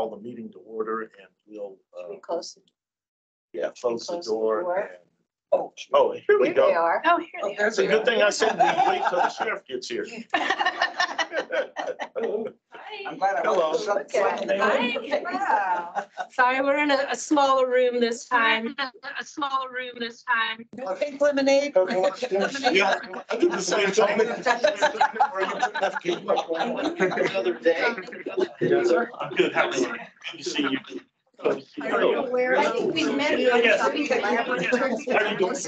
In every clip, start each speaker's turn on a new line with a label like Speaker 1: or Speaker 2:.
Speaker 1: call the meeting to order, and we'll
Speaker 2: Close.
Speaker 1: close the door. And,
Speaker 2: Oh,
Speaker 1: here we
Speaker 2: Here
Speaker 1: go.
Speaker 2: they are.
Speaker 3: Oh, here they are.
Speaker 1: It's a good thing I said we wait till the sheriff gets here.
Speaker 4: I'm glad I
Speaker 1: Hello.
Speaker 4: wasn't.
Speaker 2: Hi.
Speaker 3: Wow. Sorry, we're in a smaller room this time.
Speaker 4: Pink lemonade.
Speaker 1: Yeah, I did the same
Speaker 4: Another day.
Speaker 1: I'm good. How are you? Good to see you.
Speaker 2: Where I think we met.
Speaker 1: Yes.
Speaker 2: How
Speaker 1: How you doing?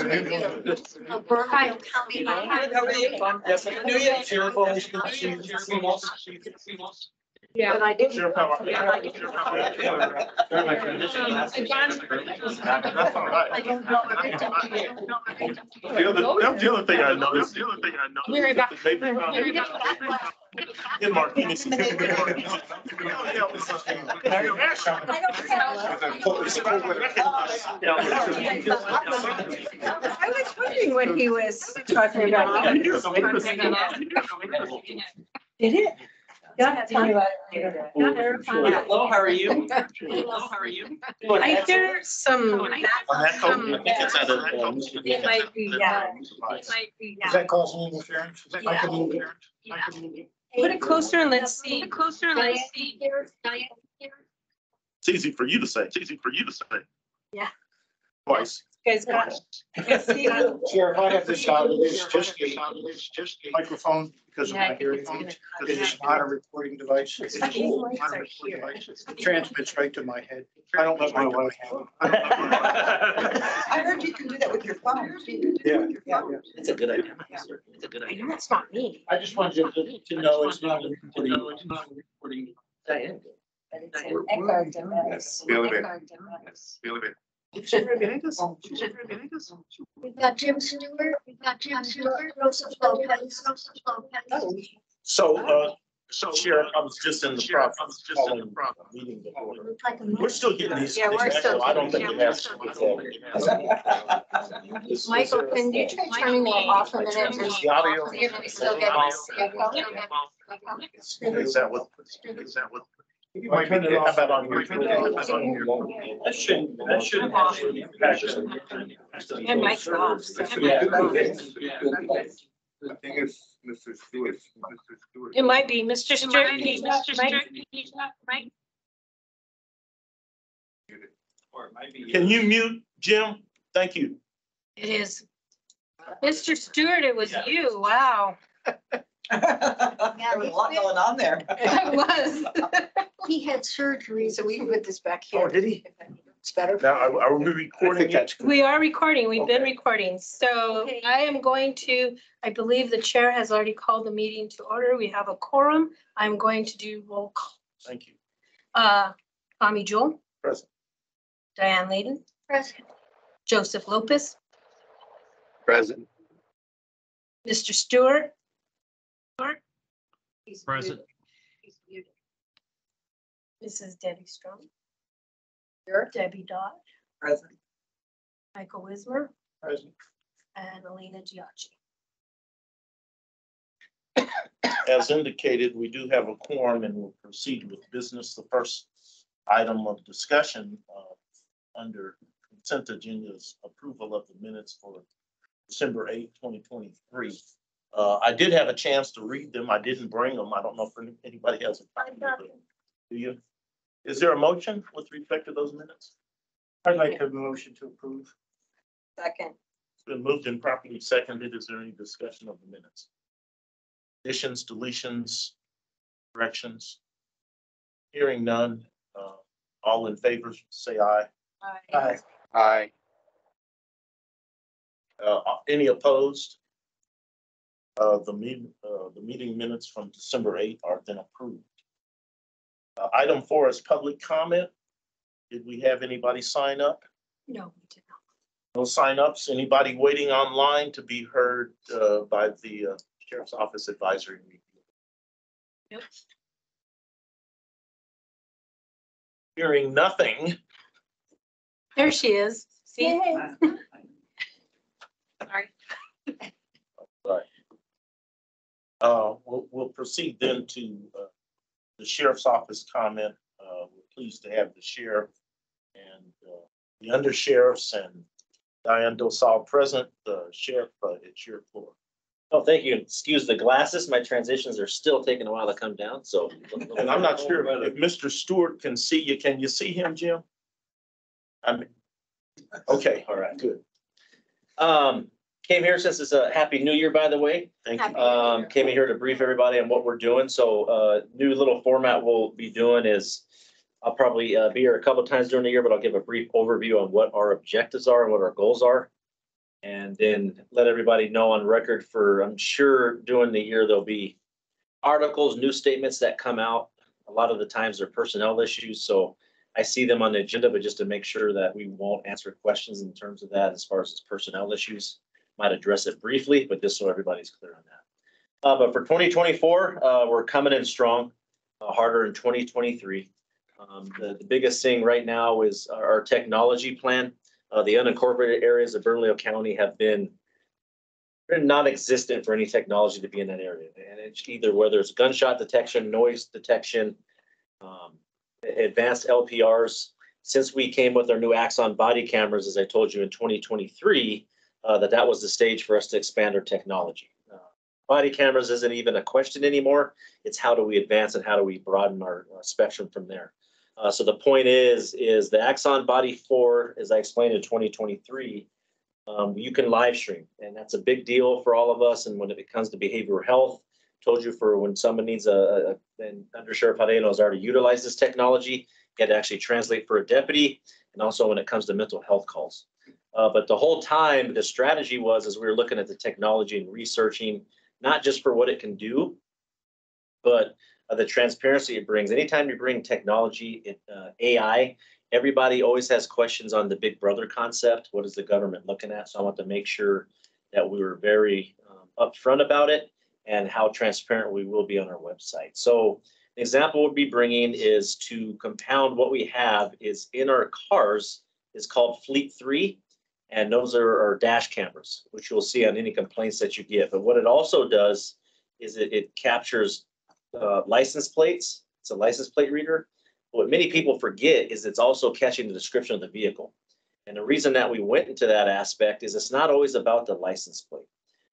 Speaker 4: Yes, I knew you. Cheerful.
Speaker 3: Yeah.
Speaker 2: But I didn't.
Speaker 1: Sheriff, how are you? That's all right.
Speaker 2: I don't know.
Speaker 1: The other thing I noticed.
Speaker 3: Be right back.
Speaker 1: In Martinez.
Speaker 2: I was wondering what he was talking about. Did it? Yeah, tell me about it.
Speaker 4: Hello, how are you?
Speaker 3: I hear some. It might be, yeah.
Speaker 5: Is that causing interference?
Speaker 3: Yeah. Put it closer and let's see.
Speaker 1: It's easy for you to say.
Speaker 3: Yeah.
Speaker 1: Twice.
Speaker 3: You guys got
Speaker 5: Sheriff, I have this out, it is just a microphone because of
Speaker 3: Yeah, I
Speaker 5: my
Speaker 3: think
Speaker 5: hearing
Speaker 3: it's gonna
Speaker 5: aids.
Speaker 3: cut
Speaker 5: It is not a recording device. It transmits right to my head. I don't let my wife have it.
Speaker 4: I heard you can do that with your phone.
Speaker 5: Yeah.
Speaker 4: It's a good idea.
Speaker 3: I know it's not me.
Speaker 5: I just wanted you to know it's not a recording.
Speaker 4: Diane.
Speaker 2: Eckhart Demetz.
Speaker 4: Eckhart
Speaker 2: We've got Jim Stewart. Joseph Lopez.
Speaker 1: So, Sheriff, I was just in the process of calling the meeting to order.
Speaker 2: Looked like a
Speaker 1: We're still getting these.
Speaker 2: Yeah, we're still-
Speaker 1: I don't think it has to be.
Speaker 2: Michael, can you try turning that off a minute?
Speaker 1: Is the audio?
Speaker 2: See if we still get this.
Speaker 1: Is that what?
Speaker 5: You might turn it off.
Speaker 1: How about on your?
Speaker 5: That shouldn't.
Speaker 3: And Mike's off. So.
Speaker 6: The thing is, Mr. Stewart.
Speaker 3: It might be Mr. Stewart. Mike.
Speaker 1: Can you mute Jim? Thank you.
Speaker 3: It is. Mr. Stewart, it was you. Wow.
Speaker 4: There was a lot going on there.
Speaker 3: It was.
Speaker 2: He had surgery, so we can put this back here.
Speaker 1: Oh, did he?
Speaker 2: It's better.
Speaker 1: Now, are we recording it?
Speaker 3: We are recording. We've been
Speaker 1: Okay.
Speaker 3: recording. So
Speaker 2: Okay.
Speaker 3: I am going to, I believe the chair has already called the meeting to order. We have a quorum. I'm going to do roll call.
Speaker 1: Thank you.
Speaker 3: Tommy Jewell,
Speaker 1: Present.
Speaker 3: Diane Layden,
Speaker 2: Present.
Speaker 3: Joseph Lopez,
Speaker 6: Present.
Speaker 3: Mr. Stewart.
Speaker 2: He's
Speaker 6: Present.
Speaker 2: muted. He's muted.
Speaker 3: Mrs. Debbie Strong,
Speaker 2: Sure.
Speaker 3: Debbie Dodd,
Speaker 4: Present.
Speaker 3: Michael Wismer,
Speaker 5: Present.
Speaker 3: and Alina Giacci.
Speaker 1: As indicated, we do have a quorum and we'll proceed with business. The first item of discussion under consent agenda is approval of the minutes for December 8th, 2023. I did have a chance to read them. I didn't bring them. I don't know if anybody has a copy of them. Do you? Is there a motion with respect to those minutes?
Speaker 5: I'd like a motion to approve.
Speaker 2: Second.
Speaker 1: It's been moved and properly seconded. Is there any discussion of the minutes? Additions, deletions, corrections? Hearing none. All in favor, say aye.
Speaker 5: Aye.
Speaker 6: Aye.
Speaker 1: Any opposed? The meeting minutes from December 8th are then approved. Item 4 is public comment. Did we have anybody sign up?
Speaker 3: No, we did not.
Speaker 1: No signups. Anybody waiting online to be heard by the Sheriff's Office Advisory Meeting?
Speaker 3: Nope.
Speaker 1: Hearing nothing.
Speaker 3: There she is. See?
Speaker 2: Yay.
Speaker 3: Sorry.
Speaker 1: Right. We'll proceed then to the Sheriff's Office comment. We'll pleased to have the sheriff and the undersheriffs and Diane Dosal present. Sheriff, it's your floor.
Speaker 7: Oh, thank you. Excuse the glasses. My transitions are still taking a while to come down, so.
Speaker 1: And I'm not sure if Mr. Stewart can see you. Can you see him, Jim? I mean, okay, all right, good.
Speaker 7: Came here since it's a Happy New Year, by the way.
Speaker 1: Thank you.
Speaker 7: Came in here to brief everybody on what we're doing. So, new little format we'll be doing is I'll probably be here a couple of times during the year, but I'll give a brief overview on what our objectives are and what our goals are. And then let everybody know on record for, I'm sure during the year, there'll be articles, news statements that come out. A lot of the times they're personnel issues. So I see them on the agenda, but just to make sure that we won't answer questions in terms of that as far as personnel issues, might address it briefly, but just so everybody's clear on that. But for 2024, we're coming in strong, harder in 2023. The biggest thing right now is our technology plan. The unincorporated areas of Bernalillo County have been non-existent for any technology to be in that area. And it's either whether it's gunshot detection, noise detection, advanced LPRs. Since we came with our new Axon body cameras, as I told you in 2023, that was the stage for us to expand our technology. Body cameras isn't even a question anymore. It's how do we advance and how do we broaden our spectrum from there. So the point is the Axon Body 4, as I explained in 2023, you can live stream, and that's a big deal for all of us. And when it comes to behavioral health, told you for when someone needs and Under Sheriff Hadeno has already utilized this technology, you had to actually translate for a deputy, and also when it comes to mental health calls. But the whole time, the strategy was, as we were looking at the technology and researching, not just for what it can do, but the transparency it brings. Anytime you bring technology, AI, everybody always has questions on the big brother concept. What is the government looking at? So I want to make sure that we were very upfront about it and how transparent we will be on our website. So an example we'll be bringing is to compound what we have is in our cars is called Fleet 3. And those are our dash cameras, which you'll see on any complaints that you get. But what it also does is it captures license plates. It's a license plate reader. What many people forget is it's also catching the description of the vehicle. And the reason that we went into that aspect is it's not always about the license plate.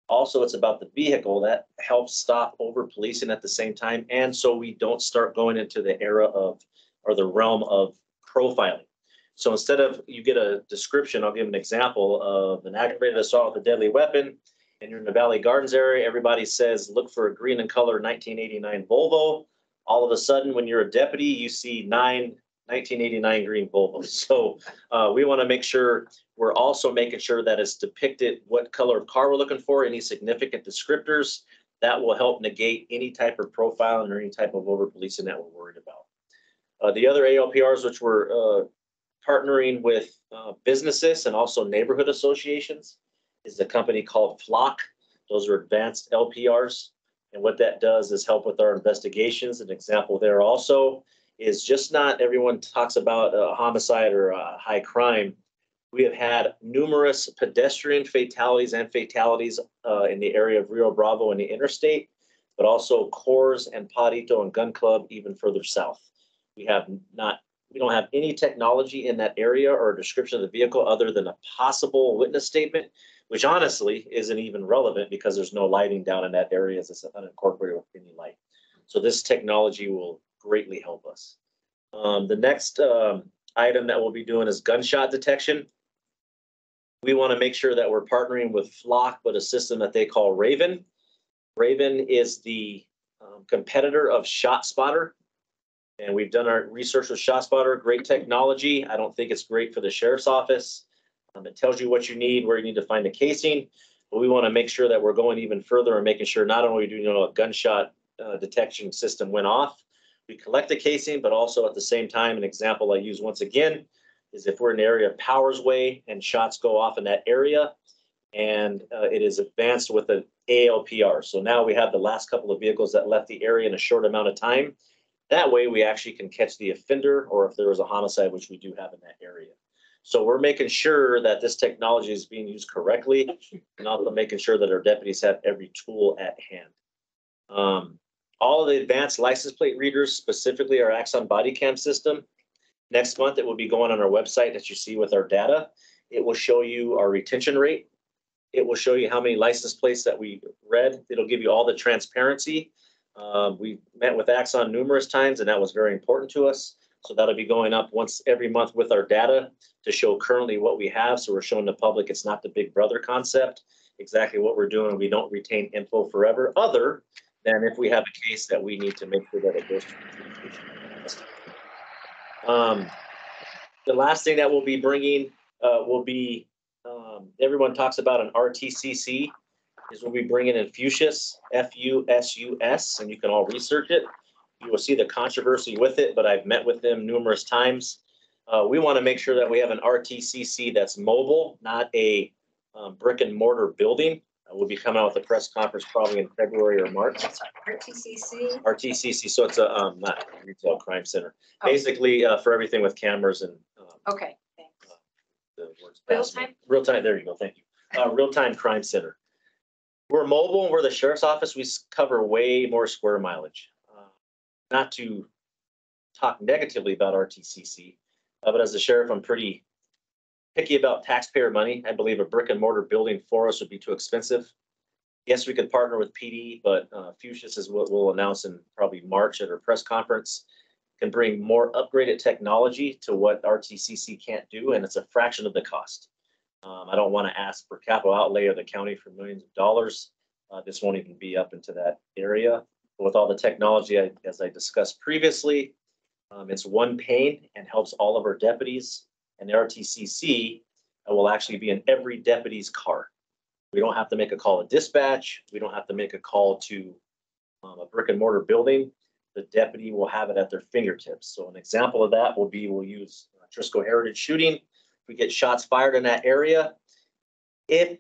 Speaker 7: Also, it's about the vehicle that helps stop over policing at the same time. And so we don't start going into the era of, or the realm of profiling. So instead of you get a description, I'll give an example of an aggravated assault with a deadly weapon, and you're in the Valley Gardens area, everybody says, look for a green and color 1989 Volvo. All of a sudden, when you're a deputy, you see 9 1989 green Volvos. So we want to make sure we're also making sure that it's depicted what color of car we're looking for, any significant descriptors that will help negate any type of profiling or any type of over policing that we're worried about. The other ALPRs, which we're partnering with businesses and also neighborhood associations, is a company called Flock. Those are advanced LPRs. And what that does is help with our investigations. An example there also is just not everyone talks about a homicide or a high crime. We have had numerous pedestrian fatalities and fatalities in the area of Rio Bravo and the interstate, but also Coors and Padito and Gun Club even further south. We don't have any technology in that area or a description of the vehicle other than a possible witness statement, which honestly isn't even relevant because there's no lighting down in that area as it's unincorporated with any light. So this technology will greatly help us. The next item that we'll be doing is gunshot detection. We want to make sure that we're partnering with Flock, but a system that they call Raven. Raven is the competitor of ShotSpotter. And we've done our research with ShotSpotter, great technology. I don't think it's great for the sheriff's office. It tells you what you need, where you need to find the casing, but we want to make sure that we're going even further and making sure not only do you know a gunshot detection system went off, we collect the casing, but also at the same time, an example I use once again is if we're in the area of Powers Way and shots go off in that area, and it is advanced with an ALPR. So now we have the last couple of vehicles that left the area in a short amount of time. That way we actually can catch the offender, or if there was a homicide, which we do have in that area. So we're making sure that this technology is being used correctly and also making sure that our deputies have every tool at hand. All of the advanced license plate readers, specifically our Axon body cam system, Next month, it will be going on our website that you see with our data. It will show you our retention rate. It will show you how many license plates that we read. It'll give you all the transparency. We met with Axon numerous times, and that was very important to us. So that'll be going up once every month with our data to show currently what we have. So we're showing the public it's not the big brother concept, exactly what we're doing. We don't retain info forever, other than if we have a case that we need to make sure that it goes to adjudication. The last thing that we'll be bringing will be, everyone talks about an RTCC, is we'll be bringing in Fusus, F-U-S-U-S, and you can all research it. You will see the controversy with it, but I've met with them numerous times. We want to make sure that we have an RTCC that's mobile, not a brick and mortar building. We'll be coming out with a press conference probably in February or March.
Speaker 2: RTCC.
Speaker 7: RTCC, so it's a not a retail crime center.
Speaker 2: Oh.
Speaker 7: Basically, for everything with cameras and
Speaker 2: Okay, thanks.
Speaker 7: the words.
Speaker 3: Real time?
Speaker 7: Real time, there you go, thank you. Real time crime center. We're mobile, we're the sheriff's office, we cover way more square mileage. Not to talk negatively about RTCC, but as a sheriff, I'm pretty picky about taxpayer money. I believe a brick and mortar building for us would be too expensive. Yes, we could partner with PD, but Fusus is what we'll announce in probably March at our press conference. Can bring more upgraded technology to what RTCC can't do, and it's a fraction of the cost. I don't want to ask for capital outlay of the county for millions of dollars. This won't even be up into that area. But with all the technology, as I discussed previously, it's one pane and helps all of our deputies. And the RTCC will actually be in every deputy's car. We don't have to make a call to dispatch. We don't have to make a call to a brick and mortar building. The deputy will have it at their fingertips. So an example of that will be, we'll use Trisco Heritage shooting. If we get shots fired in that area, if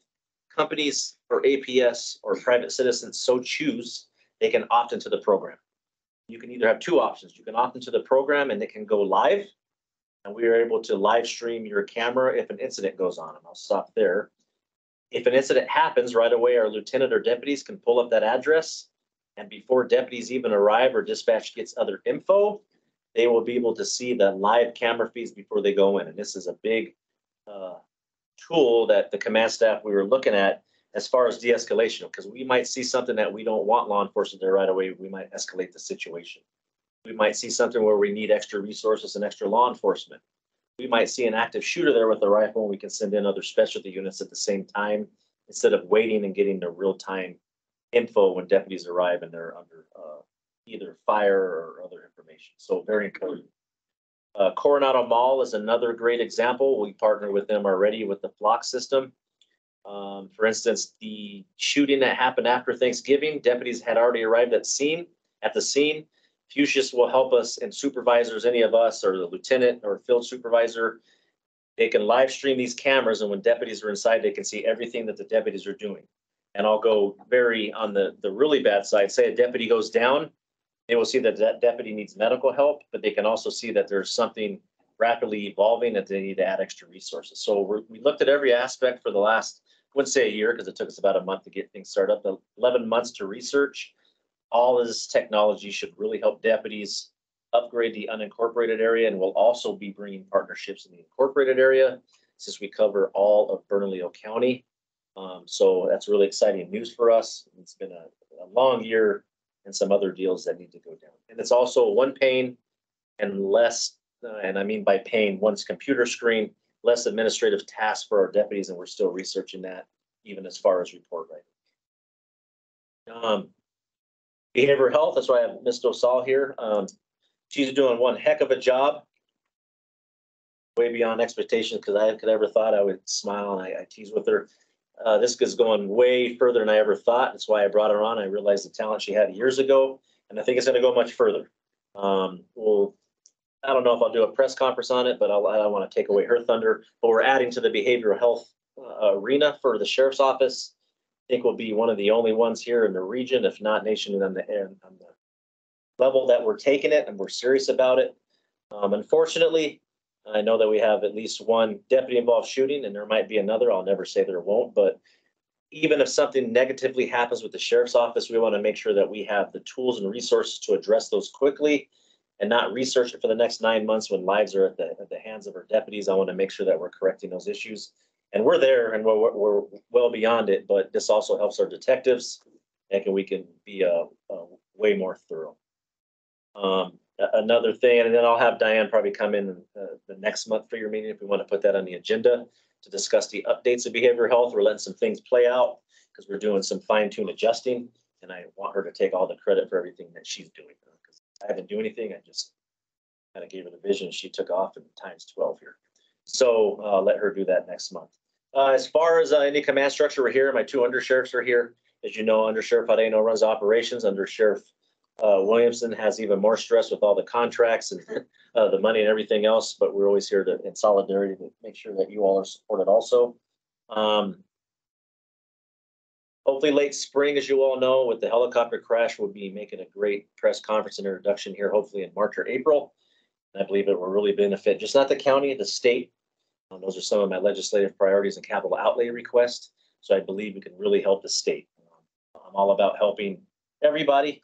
Speaker 7: companies or APS or private citizens so choose, they can opt into the program. You can either have two options. You can opt into the program and it can go live. And we are able to live stream your camera if an incident goes on. And I'll stop there. If an incident happens right away, our lieutenant or deputies can pull up that address. And before deputies even arrive or dispatch gets other info, they will be able to see the live camera feeds before they go in. And this is a big tool that the command staff we were looking at as far as de-escalation, because we might see something that we don't want law enforcement there right away. We might escalate the situation. We might see something where we need extra resources and extra law enforcement. We might see an active shooter there with a rifle and we can send in other specialty units at the same time instead of waiting and getting the real-time info when deputies arrive and they're under either fire or other information. So very important. Coronado Mall is another great example. We partner with them already with the Flock system. For instance, the shooting that happened after Thanksgiving, deputies had already arrived at the scene. Fusus will help us, and supervisors, any of us, or the lieutenant or field supervisor, they can live stream these cameras, and when deputies are inside, they can see everything that the deputies are doing. And I'll go very on the really bad side. Say a deputy goes down, they will see that that deputy needs medical help, but they can also see that there's something rapidly evolving that they need to add extra resources. So we looked at every aspect for the last, I wouldn't say a year, because it took us about a month to get things started up, 11 months to research. All of this technology should really help deputies upgrade the unincorporated area, and we'll also be bringing partnerships in the incorporated area since we cover all of Bernalillo County. So that's really exciting news for us. It's been a long year and some other deals that need to go down. And it's also one pane and less, and I mean by pane, one's computer screen, less administrative tasks for our deputies, and we're still researching that even as far as report writing. Behavioral health, that's why I have Ms. Dosal here. She's doing one heck of a job, way beyond expectations, because I could ever thought I would smile and I tease with her. This is going way further than I ever thought. That's why I brought her on. I realized the talent she had years ago, and I think it's going to go much further. I don't know if I'll do a press conference on it, but I don't want to take away her thunder. But we're adding to the behavioral health arena for the sheriff's office. I think we'll be one of the only ones here in the region, if not nation, on the level that we're taking it, and we're serious about it. Unfortunately, I know that we have at least one deputy involved shooting, and there might be another. I'll never say there won't, but even if something negatively happens with the sheriff's office, we want to make sure that we have the tools and resources to address those quickly and not research it for the next 9 months when lives are at the hands of our deputies. I want to make sure that we're correcting those issues. And we're there and we're well beyond it, but this also helps our detectives and we can be way more thorough. Another thing, and then I'll have Diane probably come in the next month for your meeting if we want to put that on the agenda to discuss the updates of behavioral health. We're letting some things play out because we're doing some fine-tune adjusting, and I want her to take all the credit for everything that she's doing. Because I didn't do anything, I just kind of gave her the vision. She took off and times 12 here. So let her do that next month. As far as any command structure, we're here. My two undersheriffs are here. As you know, Undersheriff Adeno runs operations. Undersheriff Williamson has even more stress with all the contracts and the money and everything else, but we're always here in solidarity to make sure that you all are supported also. Hopefully late spring, as you all know, with the helicopter crash, we'll be making a great press conference and introduction here, hopefully in March or April. And I believe it will really benefit just not the county, the state. Those are some of my legislative priorities and capital outlay requests. So I believe we can really help the state. I'm all about helping everybody,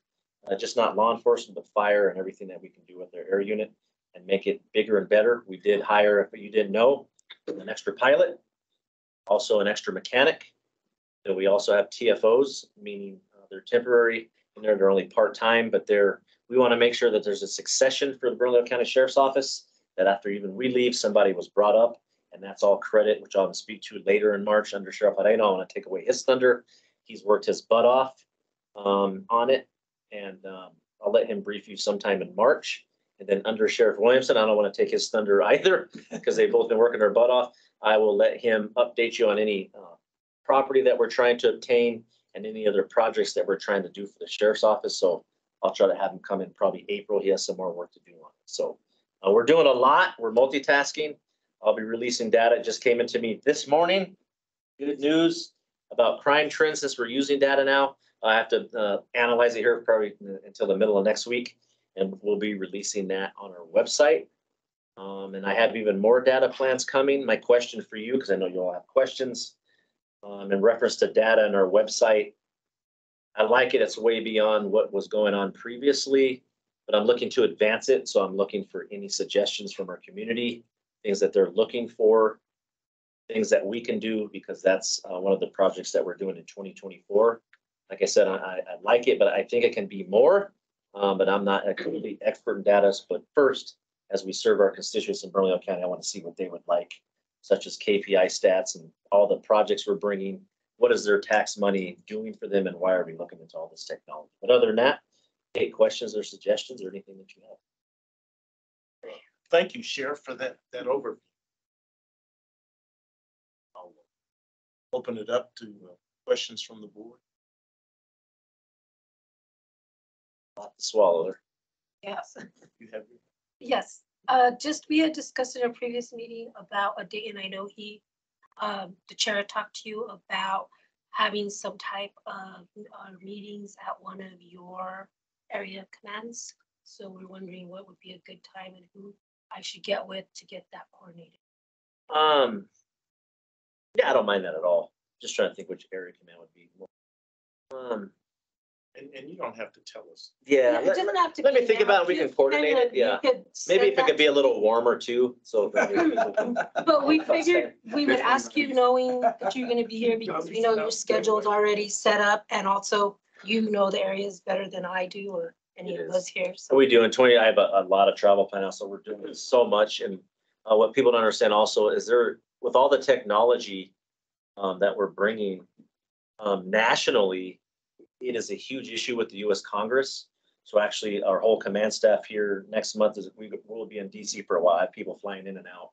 Speaker 7: just not law enforcement, but fire and everything that we can do with their air unit and make it bigger and better. We did hire, if you didn't know, an extra pilot, also an extra mechanic. And we also have TFOs, meaning they're temporary and they're only part-time, but we want to make sure that there's a succession for the Bernalillo County Sheriff's Office, that after even we leave, somebody was brought up. And that's all credit, which I'll speak to later in March under Sheriff Adeno. I want to take away his thunder. He's worked his butt off on it. And I'll let him brief you sometime in March. And then under Sheriff Williamson, I don't want to take his thunder either because they've both been working their butt off. I will let him update you on any property that we're trying to obtain and any other projects that we're trying to do for the Sheriff's Office. So I'll try to have him come in probably April. He has some more work to do on it. So we're doing a lot. We're multitasking. I'll be releasing data. It just came into me this morning. Good news about crime trends since we're using data now. I have to analyze it here probably until the middle of next week, and we'll be releasing that on our website. And I have even more data plans coming. My question for you, because I know you all have questions, in reference to data on our website. I like it. It's way beyond what was going on previously, but I'm looking to advance it. So I'm looking for any suggestions from our community, things that they're looking for, things that we can do, because that's one of the projects that we're doing in 2024. Like I said, I like it, but I think it can be more, but I'm not a complete expert in data. But first, as we serve our constituents in Bernalillo County, I want to see what they would like, such as KPI stats and all the projects we're bringing. What is their tax money doing for them, and why are we looking into all this technology? But other than that, any questions or suggestions or anything that you have?
Speaker 1: Thank you, Sheriff, for that overview. I'll open it up to questions from the board.
Speaker 7: Lot to swallow there.
Speaker 3: Yes.
Speaker 1: You have your
Speaker 3: Yes, we had discussed in a previous meeting about a date, and I know the chair talked to you about having some type of meetings at one of your area commands. So we're wondering what would be a good time and who I should get with to get that coordinated.
Speaker 7: Yeah, I don't mind that at all. Just trying to think which area command would be more.
Speaker 1: And you don't have to tell us.
Speaker 7: Yeah,
Speaker 3: It doesn't have to
Speaker 7: let me
Speaker 3: be
Speaker 7: think
Speaker 3: now.
Speaker 7: about it. We
Speaker 3: You
Speaker 7: can coordinate it.
Speaker 3: you
Speaker 7: Yeah.
Speaker 3: could
Speaker 7: maybe
Speaker 3: send
Speaker 7: if it could
Speaker 3: that
Speaker 7: be a
Speaker 3: to
Speaker 7: little
Speaker 3: me.
Speaker 7: warmer too. So that we
Speaker 3: But we figured we would ask you knowing that you're gonna be here because we know your schedule is already set up, and also you know the areas better than I do or any
Speaker 7: It
Speaker 3: of
Speaker 7: is.
Speaker 3: us here.
Speaker 7: So
Speaker 3: So
Speaker 7: we do in 20. I have a lot of travel planned, so we're doing so much. And what people don't understand also is with all the technology that we're bringing nationally, it is a huge issue with the U.S. Congress. So actually, our whole command staff here next month we'll be in DC for a while. I have people flying in and out.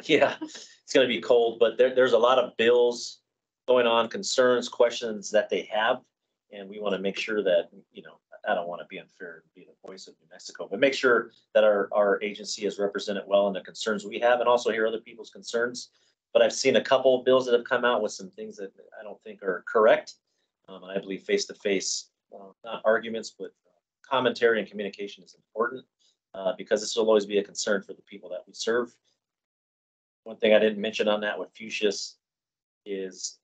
Speaker 7: Yeah, it's going to be cold, but there's a lot of bills going on, concerns, questions that they have, and we want to make sure that, I don't want to be unfair and be the voice of New Mexico, but make sure that our agency is represented well in the concerns we have, and also hear other people's concerns. But I've seen a couple of bills that have come out with some things that I don't think are correct. And I believe face-to-face, not arguments, but commentary and communication is important because this will always be a concern for the people that we serve. One thing I didn't mention on that with Fuchsia's is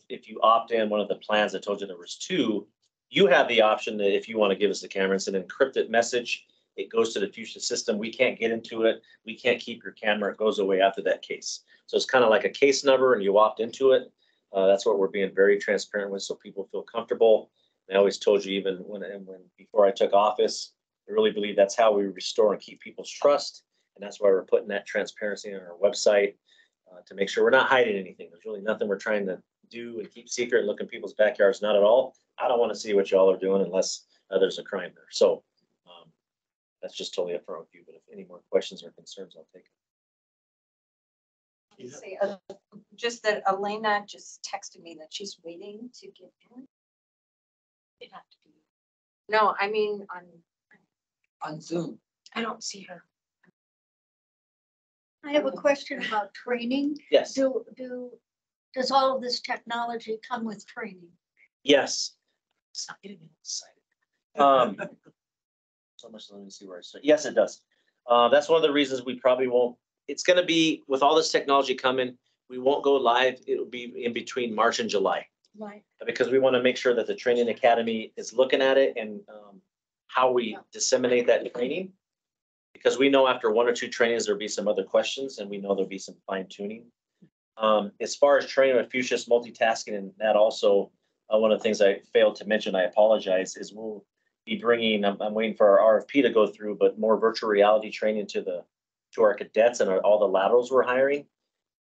Speaker 7: if you opt in one of the plans, I told you there was two, You have the option that if you want to give us the camera, it's an encrypted message. It goes to the Fuchsia system. We can't get into it. We can't keep your camera. It goes away after that case. So it's kind of like a case number and you opt into it. That's what we're being very transparent with so people feel comfortable. I always told you even when before I took office, I really believe that's how we restore and keep people's trust. And that's why we're putting that transparency on our website to make sure we're not hiding anything. There's really nothing we're trying to do and keep secret and look in people's backyards. Not at all. I don't want to see what y'all are doing unless there's a crime there. So that's just totally upfront with you. But if any more questions or concerns, I'll take it.
Speaker 2: Say, just that Elena just texted me that she's waiting to get in.
Speaker 3: It'd have to be.
Speaker 2: No, I mean,
Speaker 4: On Zoom.
Speaker 3: I don't see her.
Speaker 8: I have a question about training.
Speaker 7: Yes.
Speaker 8: Does all of this technology come with training?
Speaker 7: Yes. Stop getting me excited. So much, let me see where I start. Yes, it does. That's one of the reasons we probably won't. It's going to be with all this technology coming. We won't go live. It'll be in between March and July
Speaker 8: Right.
Speaker 7: because we want to make sure that the training academy is looking at it and how we disseminate that training. Because we know after one or two trainings, there'll be some other questions and we know there'll be some fine tuning. As far as training with Fuchsia's multitasking and that also, one of the things I failed to mention, I apologize, is we'll be bringing, I'm waiting for our RFP to go through, but more virtual reality training to our cadets and all the laterals we're hiring.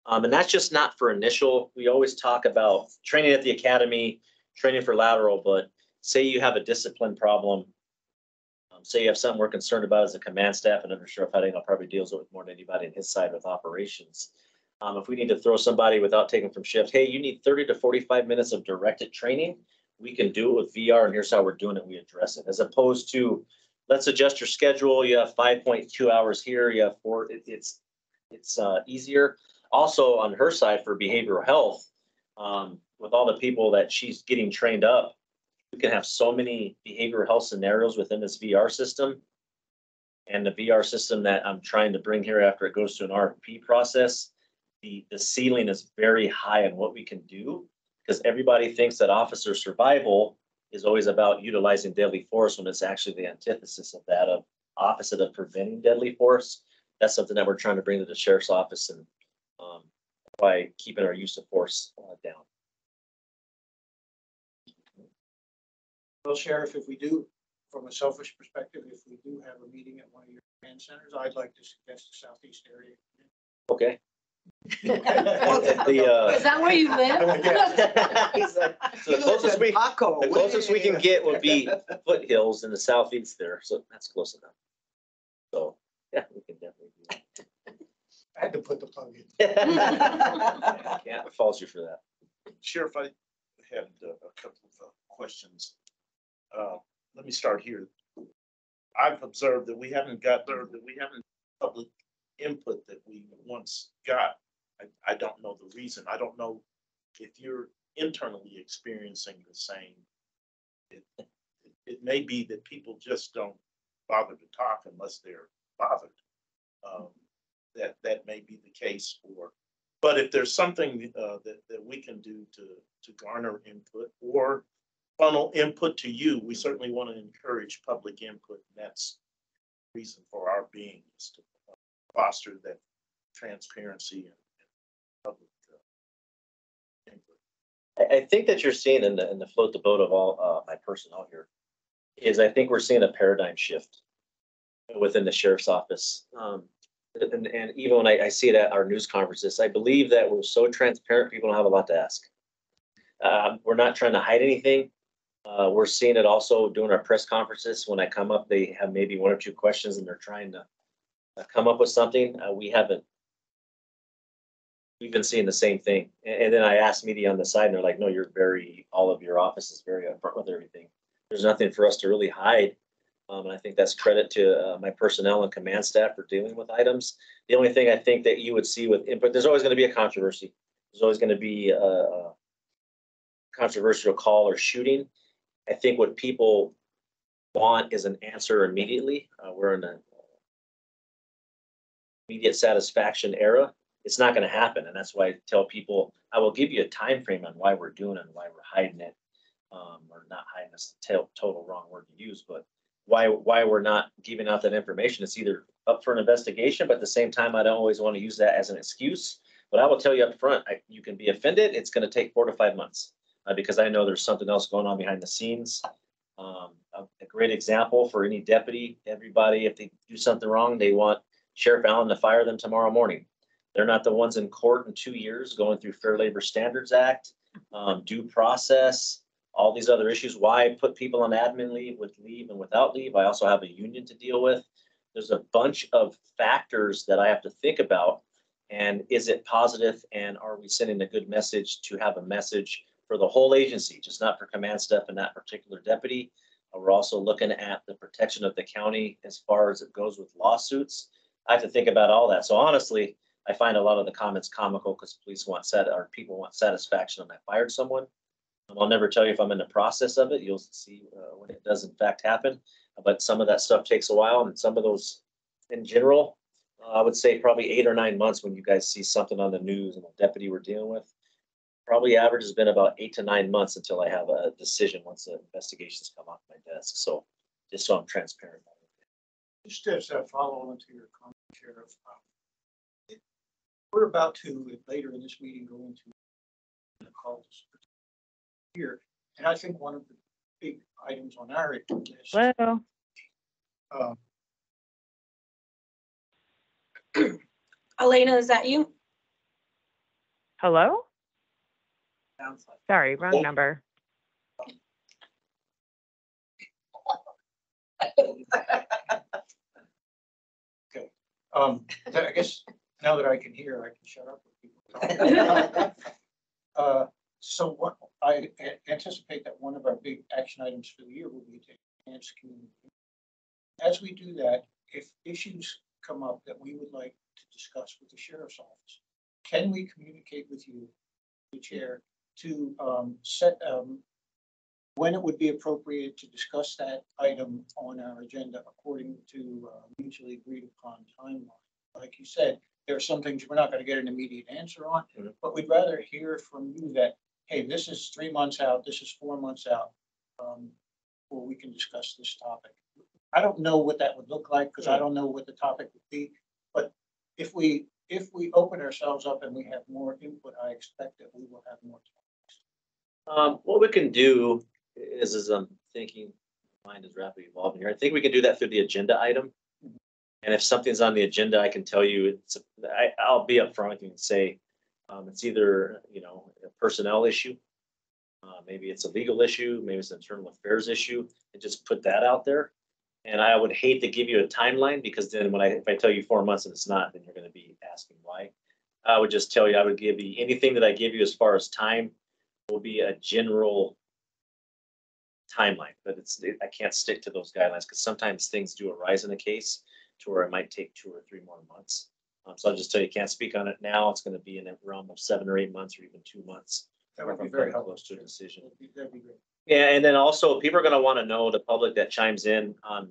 Speaker 7: And that's just not for initial. We always talk about training at the academy, training for lateral, but say you have a discipline problem. Say you have something we're concerned about as a command staff, and Under Sheriff Heading probably deals with more than anybody in his side with operations. If we need to throw somebody without taking from shift, hey, you need 30 to 45 minutes of directed training. We can do it with VR, and here's how we're doing it. We address it as opposed to let's adjust your schedule. You have 5.2 hours here. You have 4. It's easier. Also on her side for behavioral health, with all the people that she's getting trained up, we can have so many behavioral health scenarios within this VR system. And the VR system that I'm trying to bring here after it goes to an RFP process, the ceiling is very high on what we can do because everybody thinks that officer survival is always about utilizing deadly force when it's actually the antithesis of that, of opposite of preventing deadly force. That's something that we're trying to bring to the sheriff's office and by keeping our use of force down.
Speaker 5: Well, Sheriff, if we do, from a selfish perspective, if we do have a meeting at one of your command centers, I'd like to suggest the southeast area.
Speaker 7: Okay.
Speaker 3: Is that where you live?
Speaker 7: So the closest we can get would be foothills in the southeast there. So that's close enough. So yeah, we can definitely do that.
Speaker 5: I had to put the plug in.
Speaker 7: Can't fault you for that.
Speaker 1: Sheriff, I had a couple of questions. Let me start here. I've observed that we haven't public input that we once got. I don't know the reason. I don't know if you're internally experiencing the same. It may be that people just don't bother to talk unless they're bothered. That may be the case but if there's something that we can do to garner input or funnel input to you, we certainly want to encourage public input. And that's the reason for our being, is to foster that transparency and public input.
Speaker 7: I think that you're seeing in the float the boat of all my personnel here is I think we're seeing a paradigm shift within the sheriff's office. And even when I see it at our news conferences, I believe that we're so transparent, people don't have a lot to ask. We're not trying to hide anything. We're seeing it also doing our press conferences. When I come up, they have maybe one or two questions and they're trying to come up with something. We've been seeing the same thing. And then I asked media on the side and they're like, no, all of your office is very upfront with everything. There's nothing for us to really hide. And I think that's credit to my personnel and command staff for dealing with items. The only thing I think that you would see with input, there's always going to be a controversy. There's always going to be a controversial call or shooting. I think what people want is an answer immediately. We're in an immediate satisfaction era. It's not going to happen. And that's why I tell people, I will give you a time frame on why we're doing it and why we're hiding it. or not hiding is the total wrong word to use, but why we're not giving out that information. It's either up for an investigation, but at the same time, I don't always want to use that as an excuse. But I will tell you up front, you can be offended. It's going to take 4 to 5 months because I know there's something else going on behind the scenes. A great example for any deputy, everybody, if they do something wrong, they want Sheriff Allen to fire them tomorrow morning. They're not the ones in court in 2 years going through Fair Labor Standards Act, due process, all these other issues. Why put people on admin leave with leave and without leave? I also have a union to deal with. There's a bunch of factors that I have to think about. And is it positive? And are we sending a good message to have a message for the whole agency, just not for command staff and that particular deputy? We're also looking at the protection of the county as far as it goes with lawsuits. I have to think about all that. So honestly, I find a lot of the comments comical because people want satisfaction when I fired someone. I'll never tell you if I'm in the process of it. You'll see when it does in fact happen. But some of that stuff takes a while, and some of those, in general, I would say probably 8 or 9 months when you guys see something on the news and the deputy we're dealing with. Probably average has been about 8 to 9 months until I have a decision once the investigations come off my desk. So just so I'm transparent.
Speaker 5: Just as a follow-on to your comment, Sheriff, we're about to, later in this meeting, go into the calls here. And I think one of the big items on our list.
Speaker 9: Hello.
Speaker 3: Elena, is that you?
Speaker 9: Hello?
Speaker 5: Sounds like.
Speaker 9: Sorry, wrong number.
Speaker 5: Okay. I guess now that I can hear, I can shut up with people. So what I anticipate that one of our big action items for the year will be to enhance communication. As we do that, if issues come up that we would like to discuss with the sheriff's office, can we communicate with you, the chair, to set when it would be appropriate to discuss that item on our agenda according to mutually agreed upon timeline? Like you said, there are some things we're not going to get an immediate answer on, but we'd rather hear from you that, hey, this is 3 months out, this is 4 months out, where we can discuss this topic. I don't know what that would look like because I don't know what the topic would be, but if we open ourselves up and we have more input, I expect that we will have more time.
Speaker 7: What we can do is I'm thinking, mind is rapidly evolving here. I think we can do that through the agenda item. And if something's on the agenda, I can tell you I'll be upfront with you and say it's either a personnel issue, maybe it's a legal issue, maybe it's an internal affairs issue, and just put that out there. And I would hate to give you a timeline because then if I tell you 4 months and it's not, then you're going to be asking why. I would just tell you, I would give you anything that I give you as far as time will be a general timeline, but I can't stick to those guidelines because sometimes things do arise in a case to where it might take 2 or 3 more months. So I'll just tell you, can't speak on it now. It's going to be in a realm of 7 or 8 months or even 2 months.
Speaker 5: That would be very helpful
Speaker 7: close to a decision.
Speaker 5: That'd be great.
Speaker 7: Yeah, and then also people are going to want to know, the public that chimes in, on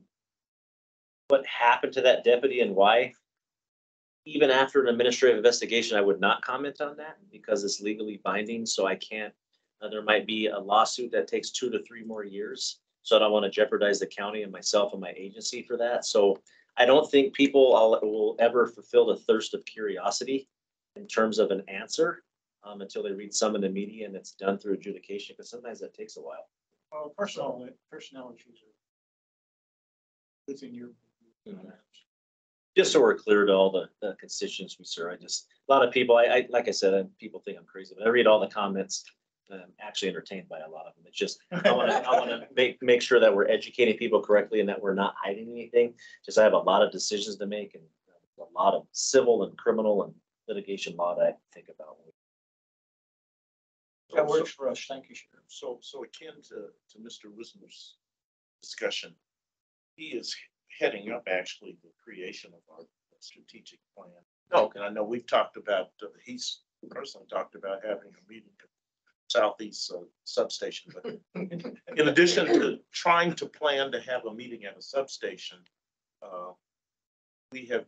Speaker 7: what happened to that deputy and why. Even after an administrative investigation, I would not comment on that because it's legally binding. So I can't. There might be a lawsuit that takes 2 to 3 more years. So I don't want to jeopardize the county and myself and my agency for that. So I don't think people will ever fulfill the thirst of curiosity in terms of an answer until they read some in the media and it's done through adjudication, because sometimes that takes a while.
Speaker 5: Well, personnel issues are within your.
Speaker 7: Just so we're clear to all the constituents we serve. A lot of people, like I said, people think I'm crazy, but I read all the comments. I'm actually entertained by a lot of them. It's just, I want to make sure that we're educating people correctly and that we're not hiding anything. Just I have a lot of decisions to make and a lot of civil and criminal and litigation law that I think about.
Speaker 5: That works for us. Thank you, Sheriff.
Speaker 1: So akin to Mr. Wismer's discussion, he is heading up actually the creation of our strategic plan. And I know we've talked about, he's personally talked about having a meeting at Southeast substation. But in addition to trying to plan to have a meeting at a substation, we have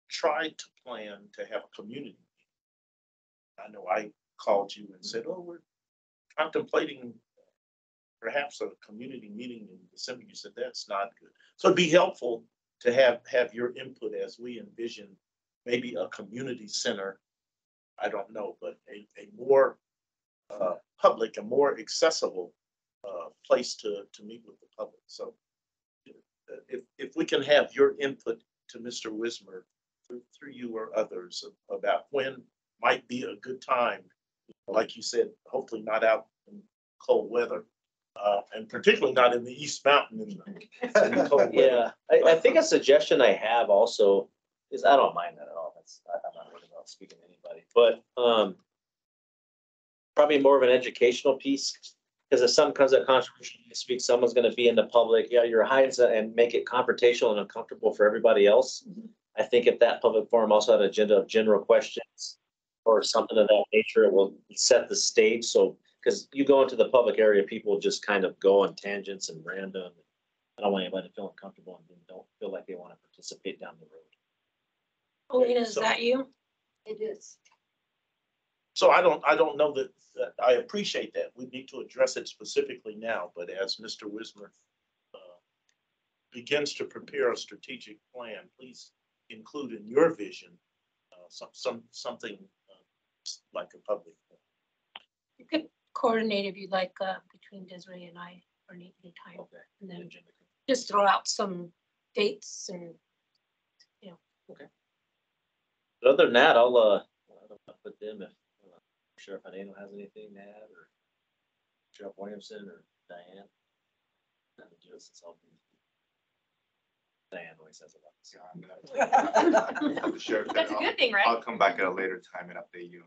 Speaker 1: tried to plan to have a community meeting. I know I called you and said, oh, we're contemplating perhaps a community meeting in December. You said that's not good. So it'd be helpful to have your input as we envision maybe a community center. I don't know, but a more public, a more accessible place to meet with the public. So if we can have your input to Mr. Wismer through you or others about when might be a good time, like you said, hopefully not out in cold weather, and particularly not in the East Mountain in the cold weather.
Speaker 7: Yeah, I think a suggestion I have also is, I don't mind that at all. I'm not worried about speaking to anybody, but probably more of an educational piece. Because if someone comes at controversial to speak, someone's going to be in the public. Yeah, you're hiding and make it confrontational and uncomfortable for everybody else. I think if that public forum also had an agenda of general questions or something of that nature, it will set the stage. So, because you go into the public area, people just kind of go on tangents and random. I don't want anybody to feel uncomfortable and don't feel like they want to participate down the road.
Speaker 3: Alina, is that you?
Speaker 2: It is.
Speaker 1: So I don't know that I appreciate that. We need to address it specifically now, but as Mr. Wismer begins to prepare a strategic plan, please include in your vision something like a public.
Speaker 3: You could coordinate if you'd like between Desiree and I for any time.
Speaker 7: Okay.
Speaker 3: And then just throw out some dates and,
Speaker 7: But other than that, I'll put them if Sheriff Adeno has anything to add, or Sheriff Williamson or Diane. Diane always says a lot.
Speaker 6: That's
Speaker 9: a good thing, right?
Speaker 6: I'll come back at a later time and update you.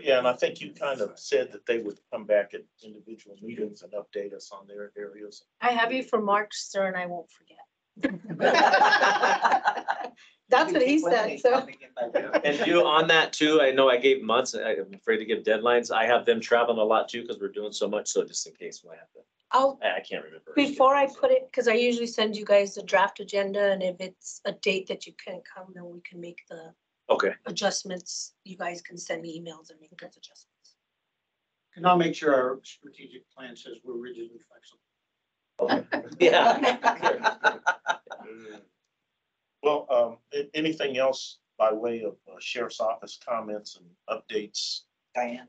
Speaker 1: Yeah, and I think you kind of said that they would come back at individual meetings and update us on their areas.
Speaker 3: I have you for March, sir, and I won't forget. That's what he said, so.
Speaker 7: And you on that too, I know I gave months, I'm afraid to give deadlines. I have them traveling a lot too, because we're doing so much, so just in case we have to,
Speaker 3: I'll,
Speaker 7: I can't remember.
Speaker 3: before I put it, because I usually send you guys the draft agenda, and if it's a date that you can't come, then we can make the
Speaker 7: Okay,
Speaker 3: adjustments. You guys can send me emails and make those adjustments.
Speaker 5: And I'll make sure our strategic plan says we're rigidly flexible.
Speaker 7: yeah.
Speaker 1: Well, anything else by way of Sheriff's Office comments and updates?
Speaker 4: Diane.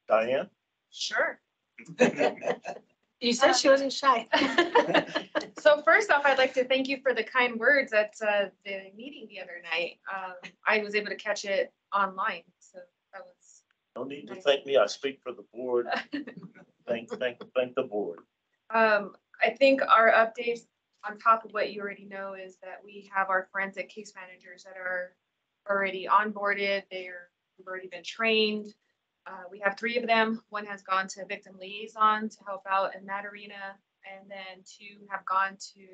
Speaker 1: Diane?
Speaker 9: Sure.
Speaker 3: You said she wasn't shy.
Speaker 9: So first off, I'd like to thank you for the kind words at the meeting the other night. I was able to catch it online, so that was.
Speaker 1: No need to thank me. I speak for the board. Thank the board.
Speaker 9: I think our updates on top of what you already know is that we have our forensic case managers that are already onboarded. They've already been trained. We have 3 of them. 1 has gone to victim liaison to help out in that arena, and then 2 have gone to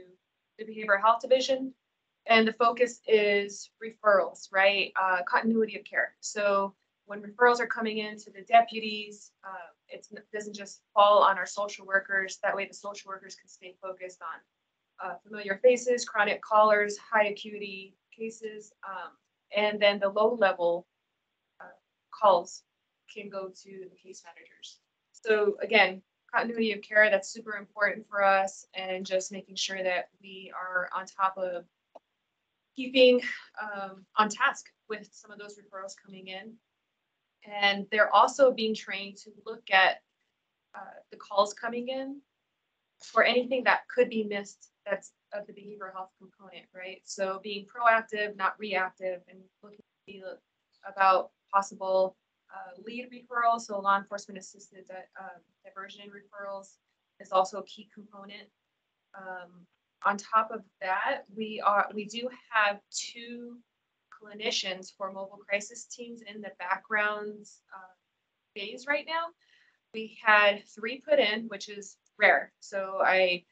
Speaker 9: the behavioral health division. And the focus is referrals, right? Continuity of care. So when referrals are coming in to the deputies, it doesn't just fall on our social workers. That way the social workers can stay focused on familiar faces, chronic callers, high acuity cases, and then the low level calls can go to the case managers. So again, continuity of care, that's super important for us, and just making sure that we are on top of keeping on task with some of those referrals coming in. And they're also being trained to look at the calls coming in for anything that could be missed that's of the behavioral health component, right? So being proactive, not reactive, and looking about possible lead referrals, so law enforcement assisted diversion referrals is also a key component. On top of that, we do have 2 clinicians for mobile crisis teams in the background phase right now. We had 3 put in, which is rare. So I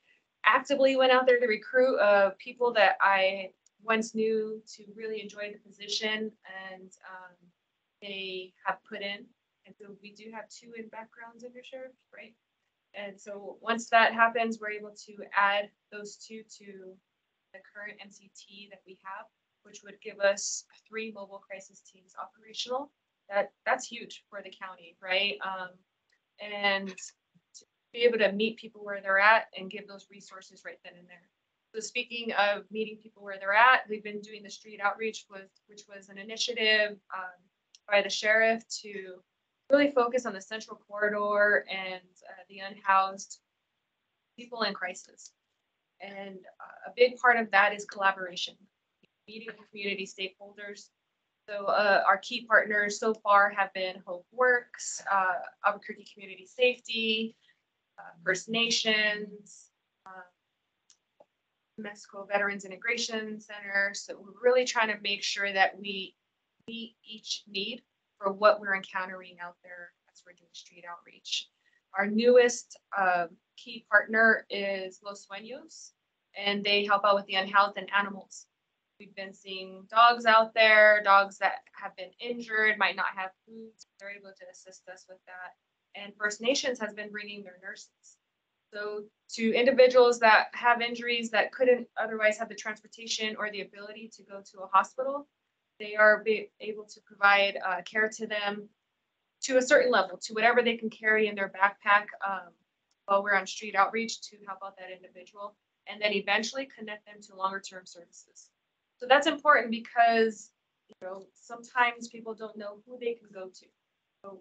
Speaker 9: actively went out there to recruit people that I once knew to really enjoy the position, and they have put in. And so we do have 2 in backgrounds undersheriff, right? And so once that happens, we're able to add those 2 to the current MCT that we have, which would give us 3 mobile crisis teams operational. That's huge for the county, right? And be able to meet people where they're at and give those resources right then and there. So speaking of meeting people where they're at, we've been doing the street outreach which was an initiative by the sheriff to really focus on the central corridor and the unhoused people in crisis. And a big part of that is collaboration, meeting with community stakeholders. So our key partners so far have been Hope Works, Albuquerque Community Safety, First Nations, Mexico Veterans Integration Center. So we're really trying to make sure that we meet each need for what we're encountering out there as we're doing street outreach. Our newest key partner is Los Sueños, and they help out with the unhoused and animals. We've been seeing dogs out there, dogs that have been injured, might not have food. They're able to assist us with that. And First Nations has been bringing their nurses. So to individuals that have injuries that couldn't otherwise have the transportation or the ability to go to a hospital, they are able to provide care to them to a certain level, to whatever they can carry in their backpack while we're on street outreach to help out that individual, and then eventually connect them to longer term services. So that's important because, you know, sometimes people don't know who they can go to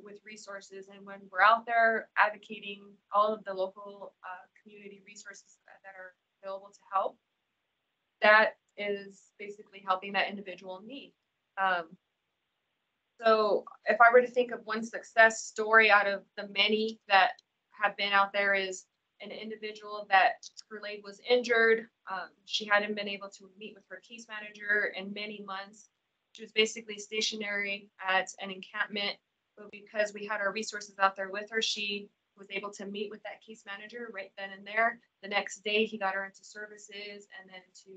Speaker 9: with resources, and when we're out there advocating all of the local community resources that are available to help, that is basically helping that individual in need. So if I were to think of one success story out of the many that have been out there, is an individual that her leg was injured. She hadn't been able to meet with her case manager in many months. She was basically stationary at an encampment, but because we had our resources out there with her, she was able to meet with that case manager right then and there. The next day, he got her into services and then to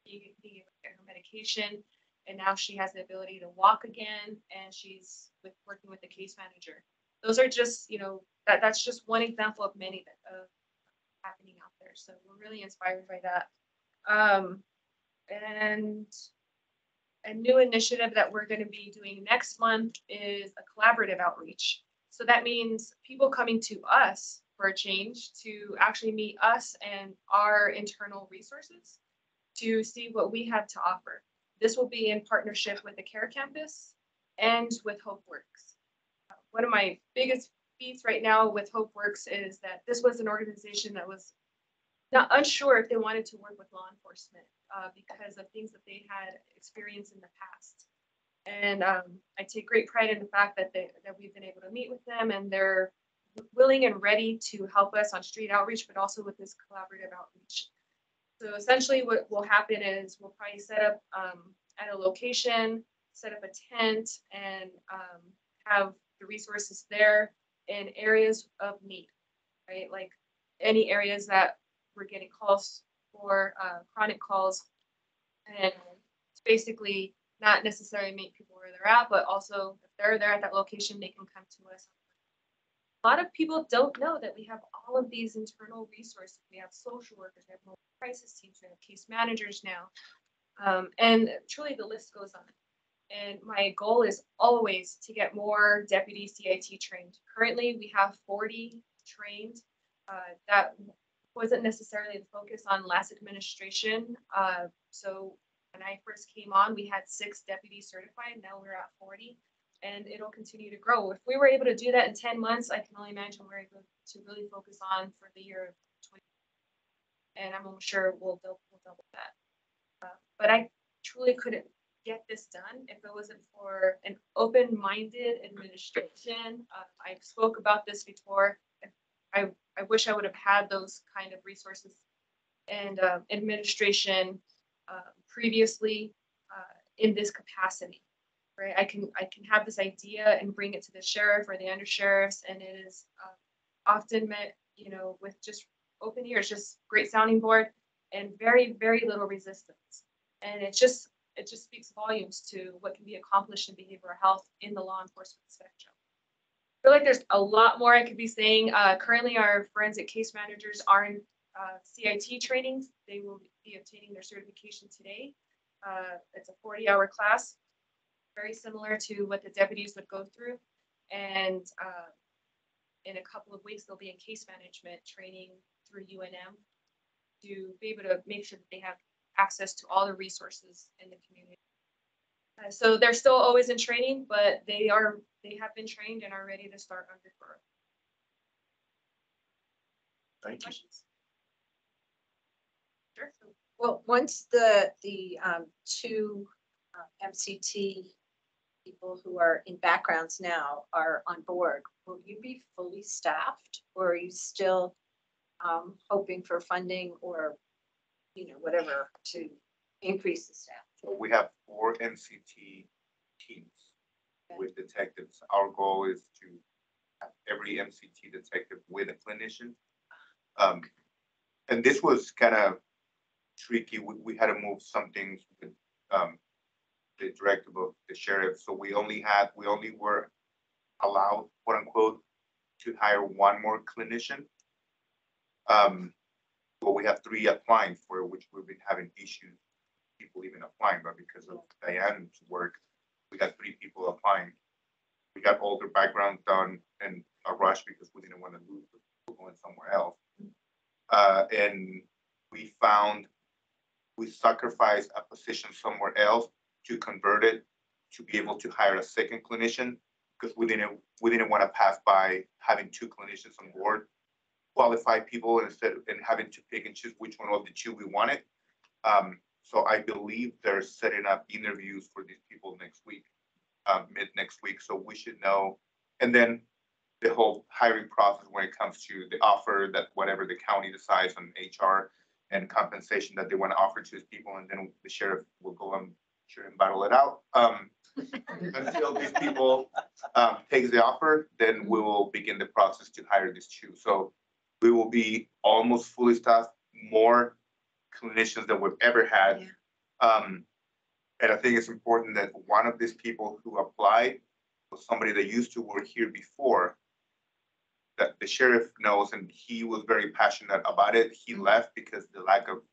Speaker 9: being able to get her medication. And now she has the ability to walk again, and she's working with the case manager. Those are just, you know, that's just one example of many that happening out there. So we're really inspired by that. And a new initiative that we're going to be doing next month is a collaborative outreach. So that means people coming to us for a change to actually meet us and our internal resources to see what we have to offer. This will be in partnership with the Care Campus and with Hope Works. One of my biggest feats right now with Hope Works is that this was an organization that was not unsure if they wanted to work with law enforcement because of things that they had experienced in the past. And I take great pride in the fact that we've been able to meet with them, and they're willing and ready to help us on street outreach, but also with this collaborative outreach. So essentially what will happen is we'll probably set up at a location, set up a tent, and have the resources there in areas of need, right? Like any areas that we're getting calls for, chronic calls. And it's basically not necessarily meet people where they're at, but also if they're there at that location, they can come to us. A lot of people don't know that we have all of these internal resources. We have social workers, we have mobile crisis teams, we have case managers now, and truly the list goes on. And my goal is always to get more deputy CIT trained. Currently, we have 40 trained. That wasn't necessarily the focus on last administration. So when I first came on, we had 6 deputies certified. Now we're at 40. And it'll continue to grow. If we were able to do that in 10 months, I can only imagine we're able to really focus on for the year of 20. And I'm sure we'll double that. But I truly couldn't get this done if it wasn't for an open-minded administration. I spoke about this before. I wish I would have had those kind of resources and administration previously in this capacity. Right, I can have this idea and bring it to the sheriff or the undersheriffs, and it is often met, you know, with just open ears, just great sounding board, and very, very little resistance. And it just speaks volumes to what can be accomplished in behavioral health in the law enforcement spectrum. I feel like there's a lot more I could be saying. Currently, our forensic case managers are in CIT trainings. They will be obtaining their certification today. It's a 40-hour class, very similar to what the deputies would go through. And in a couple of weeks, they'll be in case management training through UNM to be able to make sure that they have access to all the resources in the community. So they're still always in training, but they have been trained and are ready to start on referral.
Speaker 1: Thank you.
Speaker 9: Questions? Sure.
Speaker 2: Well, once the two MCT people who are in backgrounds now are on board, will you be fully staffed, or are you still hoping for funding or, whatever to increase the staff?
Speaker 6: So we have 4 MCT teams with detectives. Our goal is to have every MCT detective with a clinician. And this was kind of tricky. We had to move some things with the directive of the sheriff. So we only were allowed, quote unquote, to hire 1 more clinician. Well, we have 3 applying for, which we've been having issues, people even applying, but because of Diane's work, we got 3 people applying. We got all their background done in a rush because we didn't want to lose people going somewhere else. And we sacrificed a position somewhere else to convert it to be able to hire a 2nd clinician, because we didn't want to pass by having 2 clinicians on board, qualified people, instead and having to pick and choose which one of the 2 we wanted. So I believe they're setting up interviews for these people next week, mid next week. So we should know. And then the whole hiring process when it comes to the offer, that whatever the county decides on HR and compensation that they want to offer to his people, and then the sheriff will go and battle it out until these people takes the offer. Then we will begin the process to hire these 2. So we will be almost fully staffed, more clinicians than we've ever had. Yeah. And I think it's important that one of these people who applied was somebody that used to work here before, that the sheriff knows, and he was very passionate about it. He left because the lack of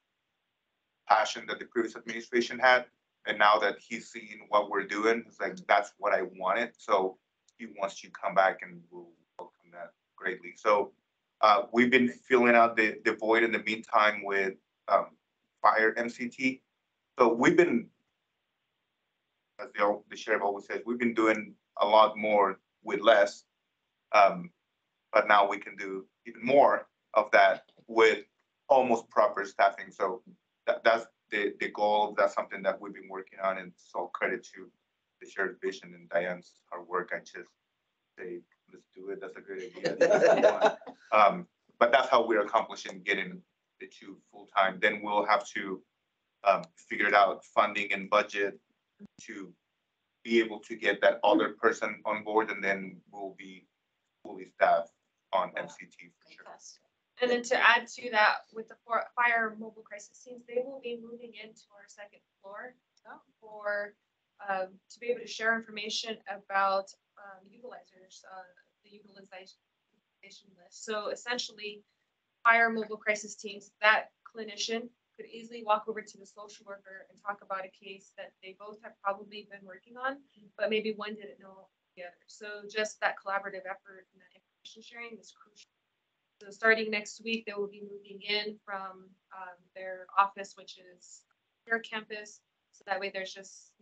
Speaker 6: passion that the previous administration had. And now that he's seeing what we're doing, it's like, that's what I wanted. So he wants to come back, and we'll welcome that greatly. So we've been filling out the void in the meantime with fire MCT. So we've been, as the sheriff always says, we've been doing a lot more with less. But now we can do even more of that with almost proper staffing. So that's the goal. That's something that we've been working on, and it's all credit to the sheriff's vision and Diane's hard work. I just say, let's do it. That's a good idea. But that's how we're accomplishing getting the 2 full-time. Then we'll have to figure it out, funding and budget, to be able to get that other person on board, and then we'll be fully staffed on MCT for sure.
Speaker 9: And then to add to that, with the fire mobile crisis teams, they will be moving into our 2nd floor for to be able to share information about utilizers, the utilization list. So essentially, fire mobile crisis teams, that clinician could easily walk over to the social worker and talk about a case that they both have probably been working on, but maybe one didn't know the other. So just that collaborative effort and that information sharing is crucial. So starting next week, they will be moving in from their office, which is their campus. So that way there's just,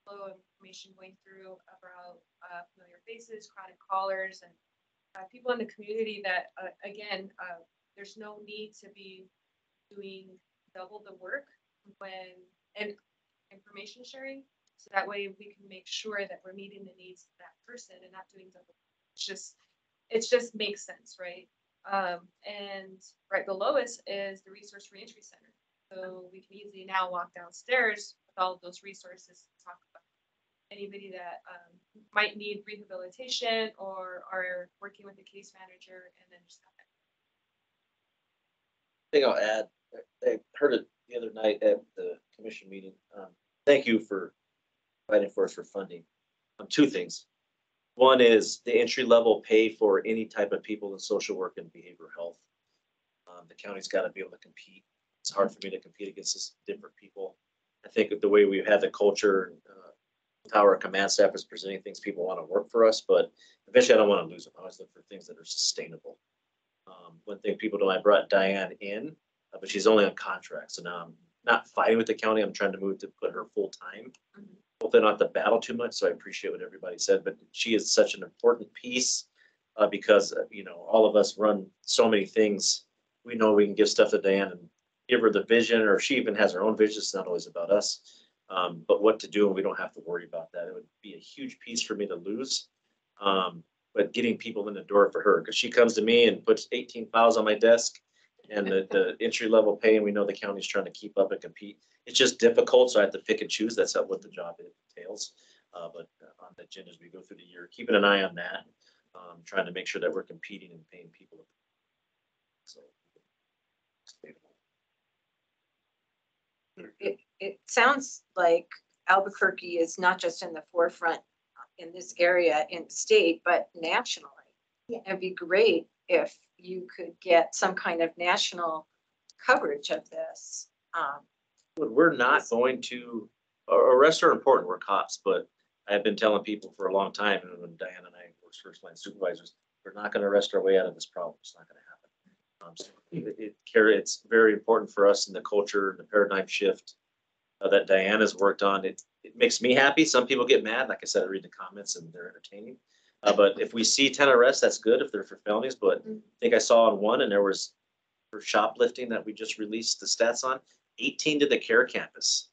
Speaker 9: flow of information going through about familiar faces, chronic callers, and people in the community that, again, there's no need to be doing double the work and information sharing. So that way we can make sure that we're meeting the needs of that person and not doing double. It just makes sense, right? And right below us is the Resource Reentry Center. So we can easily now walk downstairs with all of those resources and talk about anybody that might need rehabilitation or are working with a case manager, and then just have that.
Speaker 7: I think I'll add, I heard it the other night at the commission meeting. Thank you for fighting for us for funding. 2 things. One is the entry level pay for any type of people in social work and behavioral health. The county's got to be able to compete. It's hard for me to compete against different people. I think the way we've had the culture, how our command staff is presenting things, people want to work for us, but eventually I don't want to lose them. I always look for things that are sustainable. One thing people know, I brought Diane in, but she's only on contract. So now I'm not fighting with the county. I'm trying to move to put her full time. Hopefully not to battle too much. So I appreciate what everybody said, but she is such an important piece because, you know, all of us run so many things. We know we can give stuff to Diane and give her the vision, or she even has her own vision. It's not always about us, but what to do, and we don't have to worry about that. It would be a huge piece for me to lose. But getting people in the door for her, because she comes to me and puts 18 files on my desk and the entry level pay, and we know the county's trying to keep up and compete. It's just difficult, so I have to pick and choose. That's what the job entails. But on the agenda as we go through the year, keeping an eye on that, trying to make sure that we're competing and paying people. So.
Speaker 2: It sounds like Albuquerque is not just in the forefront in this area in the state, but nationally.
Speaker 8: Yeah.
Speaker 2: It'd be great if you could get some kind of national coverage of this.
Speaker 7: But we're not going to, arrests are important, we're cops, but I've been telling people for a long time, and when Diane and I were first line supervisors, we're not gonna arrest our way out of this problem. It's not gonna happen. So it's very important for us in the culture, the paradigm shift that Diane has worked on. It makes me happy. Some people get mad. Like I said, I read the comments and they're entertaining. But if we see 10 arrests, that's good if they're for felonies. But I think I saw on one, and there was for shoplifting that we just released the stats on, 18 to the care campus.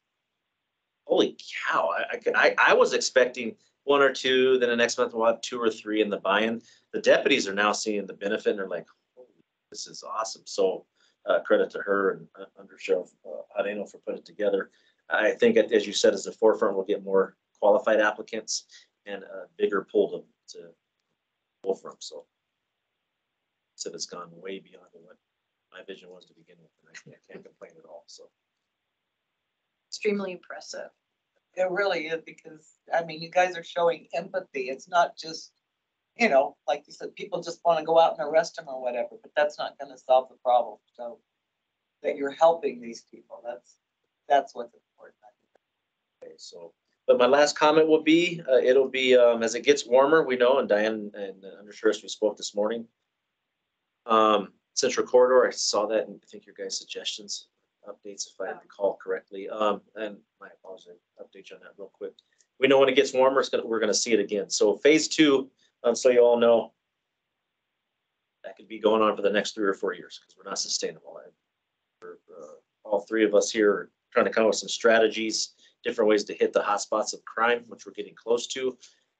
Speaker 7: Holy cow. I was expecting 1 or 2, then the next month we'll have 2 or 3 in the buy-in. The deputies are now seeing the benefit and they're like, holy, this is awesome. So credit to her and Under Sheriff Areno for putting it together. I think, as you said, as the forefront, we'll get more qualified applicants and a bigger pool to pull from. So it's gone way beyond what my vision was to begin with, and I can't complain at all. So
Speaker 2: Extremely impressive.
Speaker 4: It really is, because, I mean, you guys are showing empathy. It's not just, you know, like you said, people just want to go out and arrest them or whatever, but that's not going to solve the problem. So that you're helping these people, that's what's important.
Speaker 7: okay, so. But my last comment will be, it'll be as it gets warmer, we know, and Diane and the Undersheriff, we spoke this morning. Central Corridor, I saw that, and I think your guys' suggestions, updates, if I recall correctly. And my apologies, update you on that real quick. We know when it gets warmer, we're gonna see it again. So phase 2, so you all know, that could be going on for the next 3 or 4 years, because we're not sustainable. All 3 of us here are trying to come up with some strategies, different ways to hit the hot spots of crime, which we're getting close to.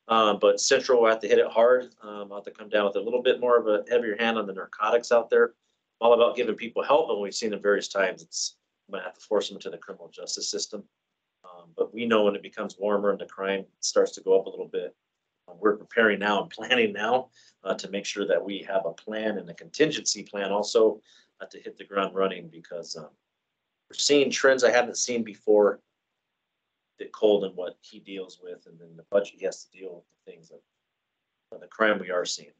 Speaker 7: But Central will have to hit it hard. I'll have to come down with a little bit more of a heavier hand on the narcotics out there. All about giving people help, and we've seen it various times. I'm gonna have to force them into the criminal justice system. But we know when it becomes warmer and the crime starts to go up a little bit, we're preparing now and planning now to make sure that we have a plan and a contingency plan also to hit the ground running, because we're seeing trends I haven't seen before. That Cold and what he deals with, and then the budget he has to deal with the things that the crime we are seeing.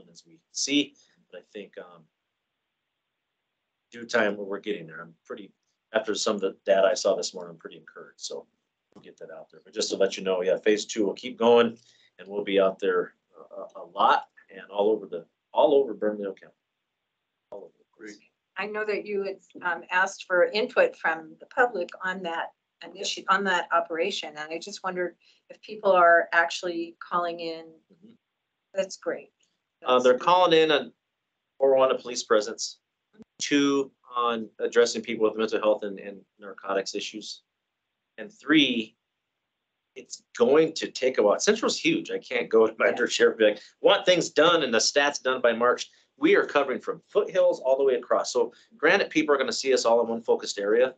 Speaker 7: As we see, but I think due time we're getting there. I'm pretty, after some of the data I saw this morning, I'm pretty encouraged. So we'll get that out there. But just to let you know, yeah, phase 2 will keep going, and we'll be out there a lot and all over Bernalillo County. All over the place.
Speaker 2: I know that you had asked for input from the public on that initiative, on that operation, and I just wondered if people are actually calling in. That's great.
Speaker 7: They're calling in on 4-1 a police presence, 2 on addressing people with mental health and narcotics issues, and 3, it's going to take a while. Central's huge. I can't go to my undersheriff and be like, want things done and the stats done by March. We are covering from foothills all the way across. So granted, people are going to see us all in one focused area.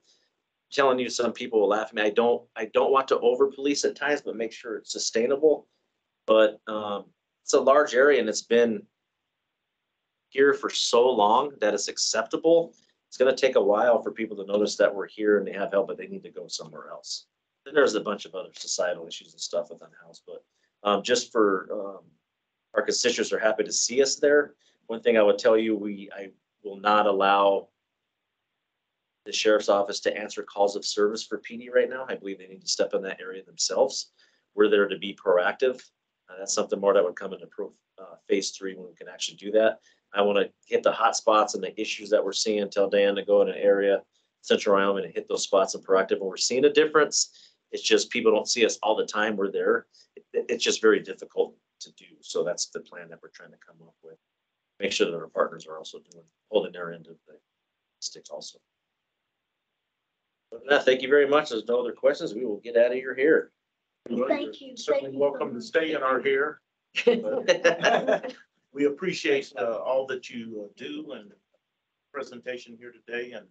Speaker 7: Telling you, some people will laugh at me. I don't want to over police at times, but make sure it's sustainable. But it's a large area, and it's been here for so long that it's acceptable. It's going to take a while for people to notice that we're here and they have help, but they need to go somewhere else. Then there's a bunch of other societal issues and stuff with unhoused, but just for our constituents are happy to see us there. One thing I would tell you, I will not allow the sheriff's office to answer calls of service for PD right now. I believe they need to step in that area themselves. We're there to be proactive. That's something more that would come into phase 3 when we can actually do that. I want to hit the hot spots and the issues that we're seeing. Tell Dan to go in an area, Central Wyoming, and hit those spots and proactive. And we're seeing a difference. It's just people don't see us all the time. We're there. It's just very difficult to do. So that's the plan that we're trying to come up with. Make sure that our partners are also holding their end of the sticks also. But with that, thank you very much. There's no other questions. We will get out of your hair.
Speaker 8: Thank you.
Speaker 1: Certainly
Speaker 8: Thank you
Speaker 1: welcome
Speaker 8: for-
Speaker 1: to stay in our hair. We appreciate all that you do and presentation here today, and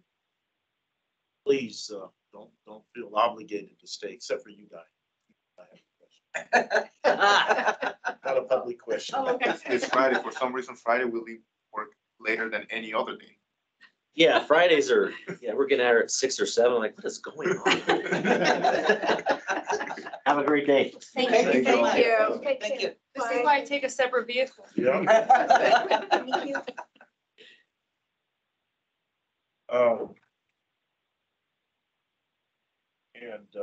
Speaker 1: please don't feel obligated to stay except for you guys. Not a public question.
Speaker 2: Oh, okay.
Speaker 6: It's Friday. For some reason, Friday will leave work later than any other day.
Speaker 7: Yeah, Fridays are, we're getting out at 6 or 7. I'm like, what is going on? Have a great day.
Speaker 8: Thank
Speaker 4: Thank
Speaker 8: you.
Speaker 4: you.
Speaker 2: Thank you.
Speaker 8: Take
Speaker 4: Thank
Speaker 8: care.
Speaker 4: you.
Speaker 9: This is why I take a separate vehicle.
Speaker 1: Yeah.
Speaker 8: Thank you.
Speaker 1: And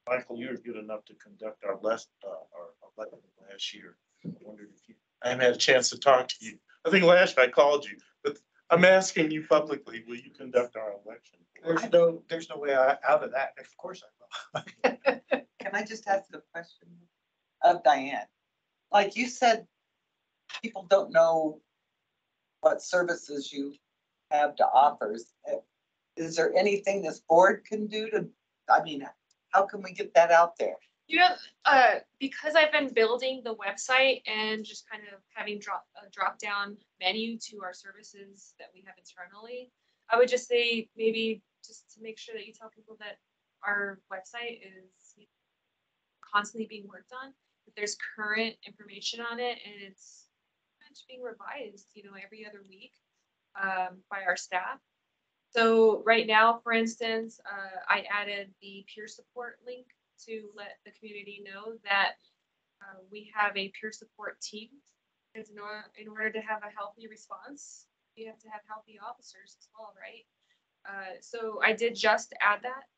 Speaker 1: Michael, you were good enough to conduct our election last year. I wondered if I haven't had a chance to talk to you. I think last I called you, but I'm asking you publicly, will you conduct our election?
Speaker 5: There's no way out of that. Of course I will.
Speaker 4: Can I just ask a question of Diane? Like you said, people don't know what services you have to offer. Is there anything this board can do to, I mean, how can we get that out there?
Speaker 9: You know, because I've been building the website and just kind of having a drop down menu to our services that we have internally, I would just say maybe just to make sure that you tell people that our website is constantly being worked on, that there's current information on it, and it's being revised, every other week by our staff. So right now, for instance, I added the peer support link to let the community know that we have a peer support team. Because in order to have a healthy response, you have to have healthy officers as well, right? So I did just add that.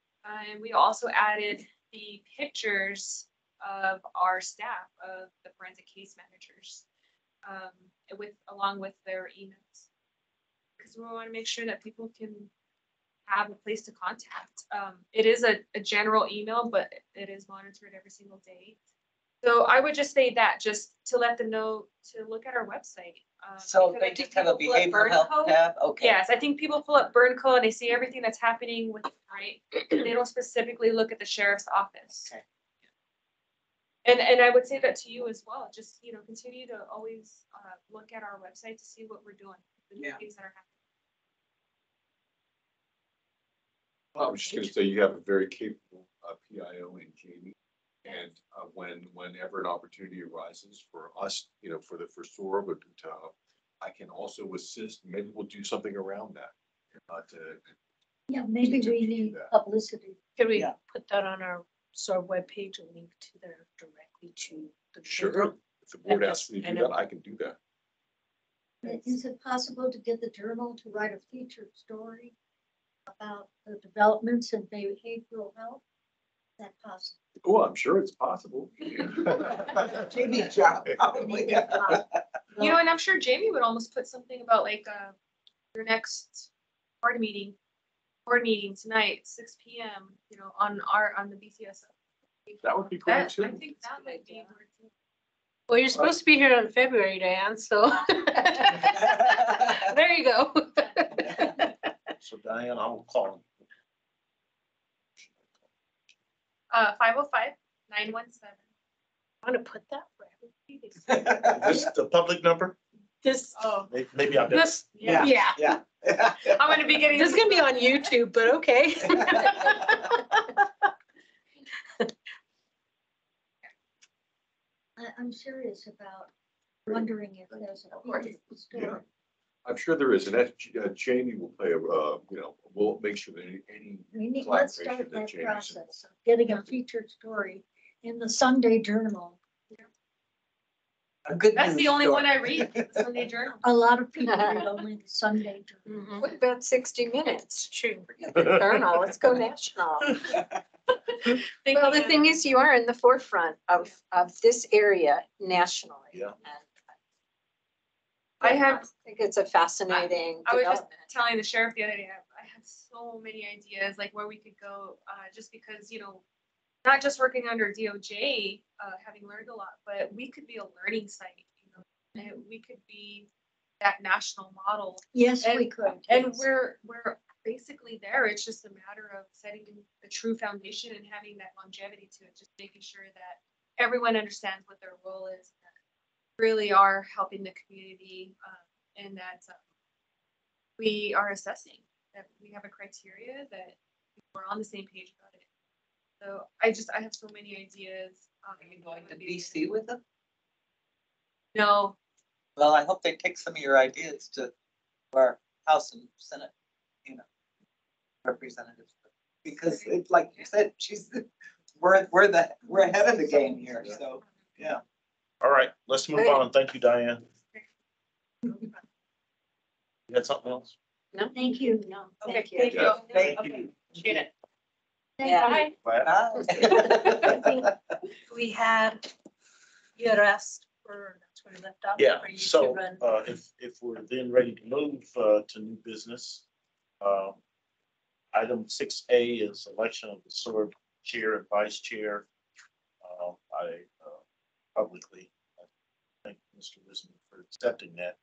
Speaker 9: And we also added the pictures of our staff, of the forensic case managers, along with their emails. Because we want to make sure that people can have a place to contact. It is a general email, but it is monitored every single day. So I would just say that, just to let them know to look at our website.
Speaker 4: So
Speaker 9: because
Speaker 4: they
Speaker 9: I think
Speaker 4: just have a
Speaker 9: people pull up
Speaker 4: behavioral
Speaker 9: burn
Speaker 4: health
Speaker 9: code.
Speaker 4: tab? Okay.
Speaker 9: Yes, I think people pull up burn code and they see everything that's happening with, right? They don't specifically look at the sheriff's office.
Speaker 4: Okay.
Speaker 9: And I would say that to you as well. Just, continue to always look at our website to see what we're doing, the new
Speaker 4: Yeah.
Speaker 9: things that are happening.
Speaker 10: I was just gonna say, you have a very capable PIO in Jamie. And whenever an opportunity arises for us, for SOARB, I can also assist. Maybe we'll do something around that.
Speaker 8: Yeah, maybe
Speaker 10: To
Speaker 8: we
Speaker 10: do
Speaker 8: need
Speaker 10: that.
Speaker 8: publicity.
Speaker 3: Could we
Speaker 4: Yeah.
Speaker 3: put that on our SOARB webpage and link to their directly to the.
Speaker 10: Sure, if the board
Speaker 3: And
Speaker 10: asks me to
Speaker 3: and
Speaker 10: do that, I can do that.
Speaker 8: Is it possible to get the Journal to write a featured story about the developments in behavioral health? Is that possible?
Speaker 10: Oh, I'm sure it's possible.
Speaker 4: Jamie's job, probably.
Speaker 9: And I'm sure Jamie would almost put something about like your next board meeting tonight, 6 p.m. On the BCS.
Speaker 10: That would be great
Speaker 9: I
Speaker 10: too.
Speaker 9: think that might be.
Speaker 3: Well, you're supposed to be here in February, Diane, so. There you go.
Speaker 1: So Diane, I will call.
Speaker 9: 505-917.
Speaker 3: I want to put that for everybody.
Speaker 1: This the public number?
Speaker 3: This,
Speaker 1: Maybe I'll.
Speaker 3: this,
Speaker 4: Yeah.
Speaker 3: yeah.
Speaker 4: Yeah.
Speaker 9: I'm gonna be getting.
Speaker 3: This is gonna be on YouTube, but okay.
Speaker 8: I'm serious about wondering if there's a featured story.
Speaker 10: I'm sure there is, and that Jamie will play we'll make sure that any
Speaker 8: Let's start
Speaker 10: collaboration that
Speaker 8: that
Speaker 10: Jamie's
Speaker 8: process of getting a featured story in the Sunday Journal.
Speaker 4: A good
Speaker 9: That's the
Speaker 4: news
Speaker 9: only one
Speaker 4: story.
Speaker 9: I read, the Sunday Journal.
Speaker 8: A lot of people read only the Sunday Journal.
Speaker 3: Mhm.
Speaker 2: What about 60 Minutes?
Speaker 3: True.
Speaker 2: Forget the Journal, let's go national. Well, the thing is, you are in the forefront of this area nationally.
Speaker 1: Yeah.
Speaker 2: And
Speaker 9: I have,
Speaker 2: think it's a fascinating
Speaker 9: I was just
Speaker 2: development.
Speaker 9: telling the sheriff the other day, I have so many ideas, like where we could go, just because, you know, not just working under DOJ, having learned a lot, but we could be a learning site, you know, and we could be that national model.
Speaker 8: Yes,
Speaker 9: And-
Speaker 8: we could.
Speaker 9: And
Speaker 8: yes.
Speaker 9: we're basically there. It's just a matter of setting a true foundation and having that longevity to it, just making sure that everyone understands what their role is, that really are helping the community, and that we are assessing, that we have a criteria, that we're on the same page about it. So I have so many ideas.
Speaker 4: Are you going to BC with them?
Speaker 9: No,
Speaker 4: Well, I hope they take some of your ideas to our House and Senate, you know, representatives. Because it's like you said, we're ahead of the game here, so, yeah.
Speaker 1: All right, let's move
Speaker 2: Great.
Speaker 1: on. Thank you, Diane. You had something else?
Speaker 2: No?
Speaker 8: Thank you. No,
Speaker 9: okay,
Speaker 8: thank you.
Speaker 9: thank you.
Speaker 4: Thank
Speaker 9: Okay,
Speaker 4: you.
Speaker 9: appreciate it.
Speaker 8: Thank
Speaker 2: Yeah.
Speaker 8: you.
Speaker 9: Bye.
Speaker 4: Bye.
Speaker 3: We had you had asked for, that's where we left off.
Speaker 1: Yeah,
Speaker 3: for you to
Speaker 1: so
Speaker 3: run.
Speaker 1: if we're then ready to move to new business, item 6A is election of the SOARB chair and vice chair. I publicly thank Mr. Wismer for accepting that.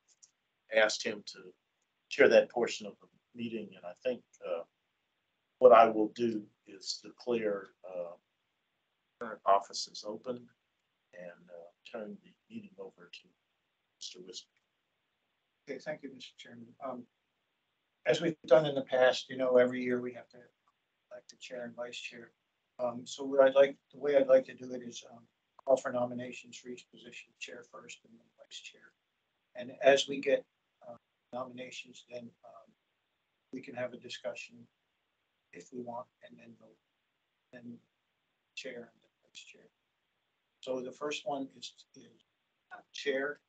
Speaker 1: Asked him to chair that portion of the meeting, and I think what I will do is declare current offices open and turn the meeting over to Mr. Wismer.
Speaker 5: Okay, thank you, Mr. Chairman. As we've done in the past, you know, every year we have to elect the chair and vice chair. So the way I'd like to do it is call for nominations for each position, chair first and then vice chair. And as we get nominations, then we can have a discussion if we want, and then vote, and chair and then vice chair. So the first one is chair.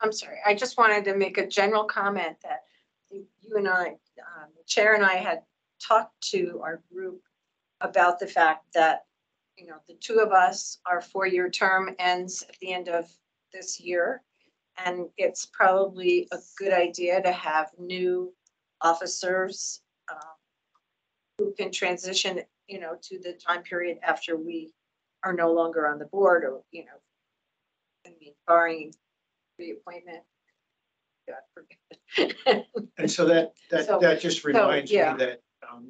Speaker 2: I'm sorry, I just wanted to make a general comment that you and I, the chair and I had talked to our group about the fact that, you know, the two of us, our 4-year term ends at the end of this year. And it's probably a good idea to have new officers who can transition, you know, to the time period after we are no longer on the board, or, you know, I mean, barring reappointment. God forbid.
Speaker 5: And so
Speaker 2: So-
Speaker 5: that just reminds me
Speaker 2: yeah.
Speaker 5: that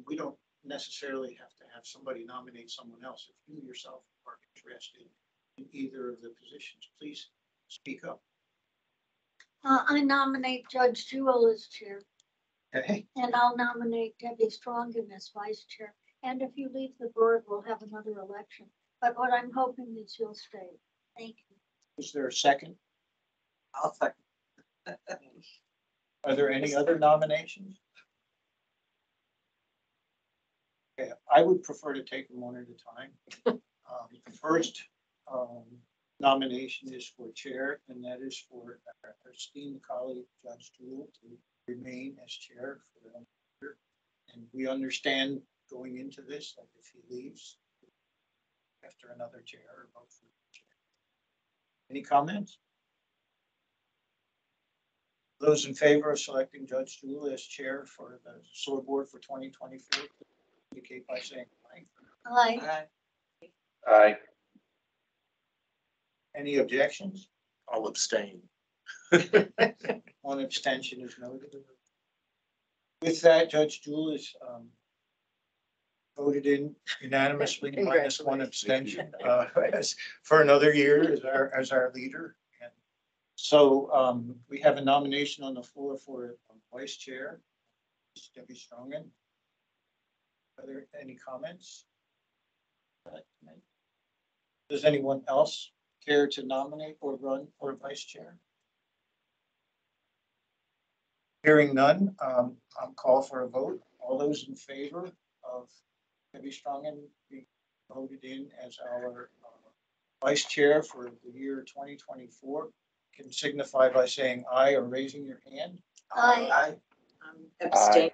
Speaker 5: we don't necessarily have to have somebody nominate someone else. If you yourself are interested in either of the positions, please speak up.
Speaker 8: I nominate Judge Jewell as chair,
Speaker 5: Okay,
Speaker 8: and I'll nominate Debbie Strongin as vice chair. And if you leave the board, we'll have another election. But what I'm hoping is you'll stay. Thank you.
Speaker 5: is there a second?
Speaker 4: I'll second.
Speaker 5: Are there any other nominations? Okay, I would prefer to take them one at a time. The first nomination is for chair, and that is for our esteemed colleague, Judge Jewell, to remain as chair for another year. And we understand going into this, that if he leaves after another chair, or vote for the chair. Any comments? Those in favor of selecting Judge Jewell as chair for the SOARB board for 2024, indicate by saying aye.
Speaker 8: Aye.
Speaker 10: Aye.
Speaker 5: Any objections?
Speaker 1: I'll abstain.
Speaker 5: One abstention is noted. With that, Judge Jewell is voted in unanimously minus one abstention for another year as our leader. And so we have a nomination on the floor for vice chair, Debbie Strongin. Are there any comments? Does anyone else care to nominate or run for vice chair? Hearing none, I'll call for a vote. All those in favor of Debbie Strongin being voted in as our vice chair for the year 2024, can signify by saying aye or raising your hand.
Speaker 8: Aye.
Speaker 2: Abstain.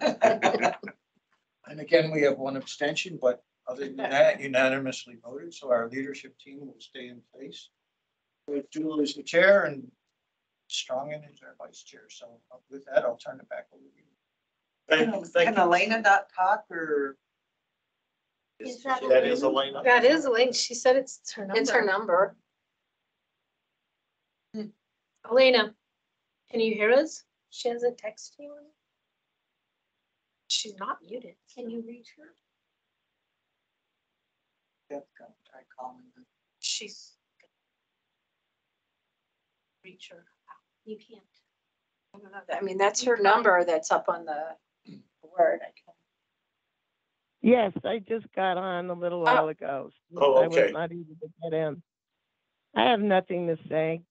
Speaker 5: And again, we have one abstention, but other than that, unanimously voted, so our leadership team will stay in place. Jewell is the chair and Strongin is our vice chair, so with that, I'll turn it back over to you.
Speaker 1: Thank
Speaker 4: Can
Speaker 1: you.
Speaker 4: Elena not talk or?
Speaker 8: Is that
Speaker 1: That is Elena.
Speaker 3: That is Elaine. She said it's her number.
Speaker 2: It's her number.
Speaker 3: Elena, can you hear us? She hasn't texted you. She's not muted.
Speaker 8: Can you reach her?
Speaker 4: Try calling her.
Speaker 3: She's. Reach her.
Speaker 8: You can't.
Speaker 2: I don't know. I mean, that's her number that's up on the board. I can-
Speaker 11: Yes, I just got on a little while ago. So
Speaker 1: Oh,
Speaker 11: I
Speaker 1: okay.
Speaker 11: was not able to get in. I have nothing to say.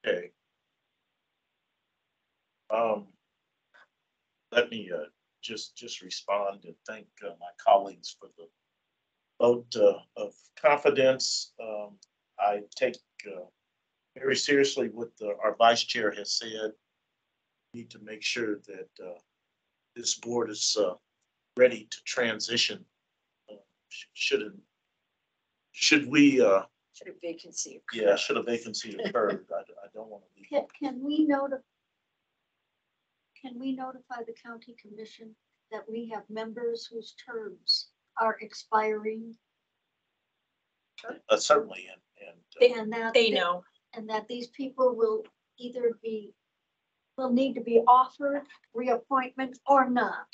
Speaker 1: Okay. Let me just respond and thank my colleagues for the vote of confidence. I take very seriously what our vice chair has said. Need to make sure that this board is ready to transition. Should we?
Speaker 2: Should a vacancy occur?
Speaker 1: Yeah, should a vacancy occur? I don't want to leave.
Speaker 8: Can we notify the county commission that we have members whose terms are expiring
Speaker 1: Certainly,
Speaker 8: and that
Speaker 3: They know.
Speaker 8: and that these people will either will need to be offered reappointment or not.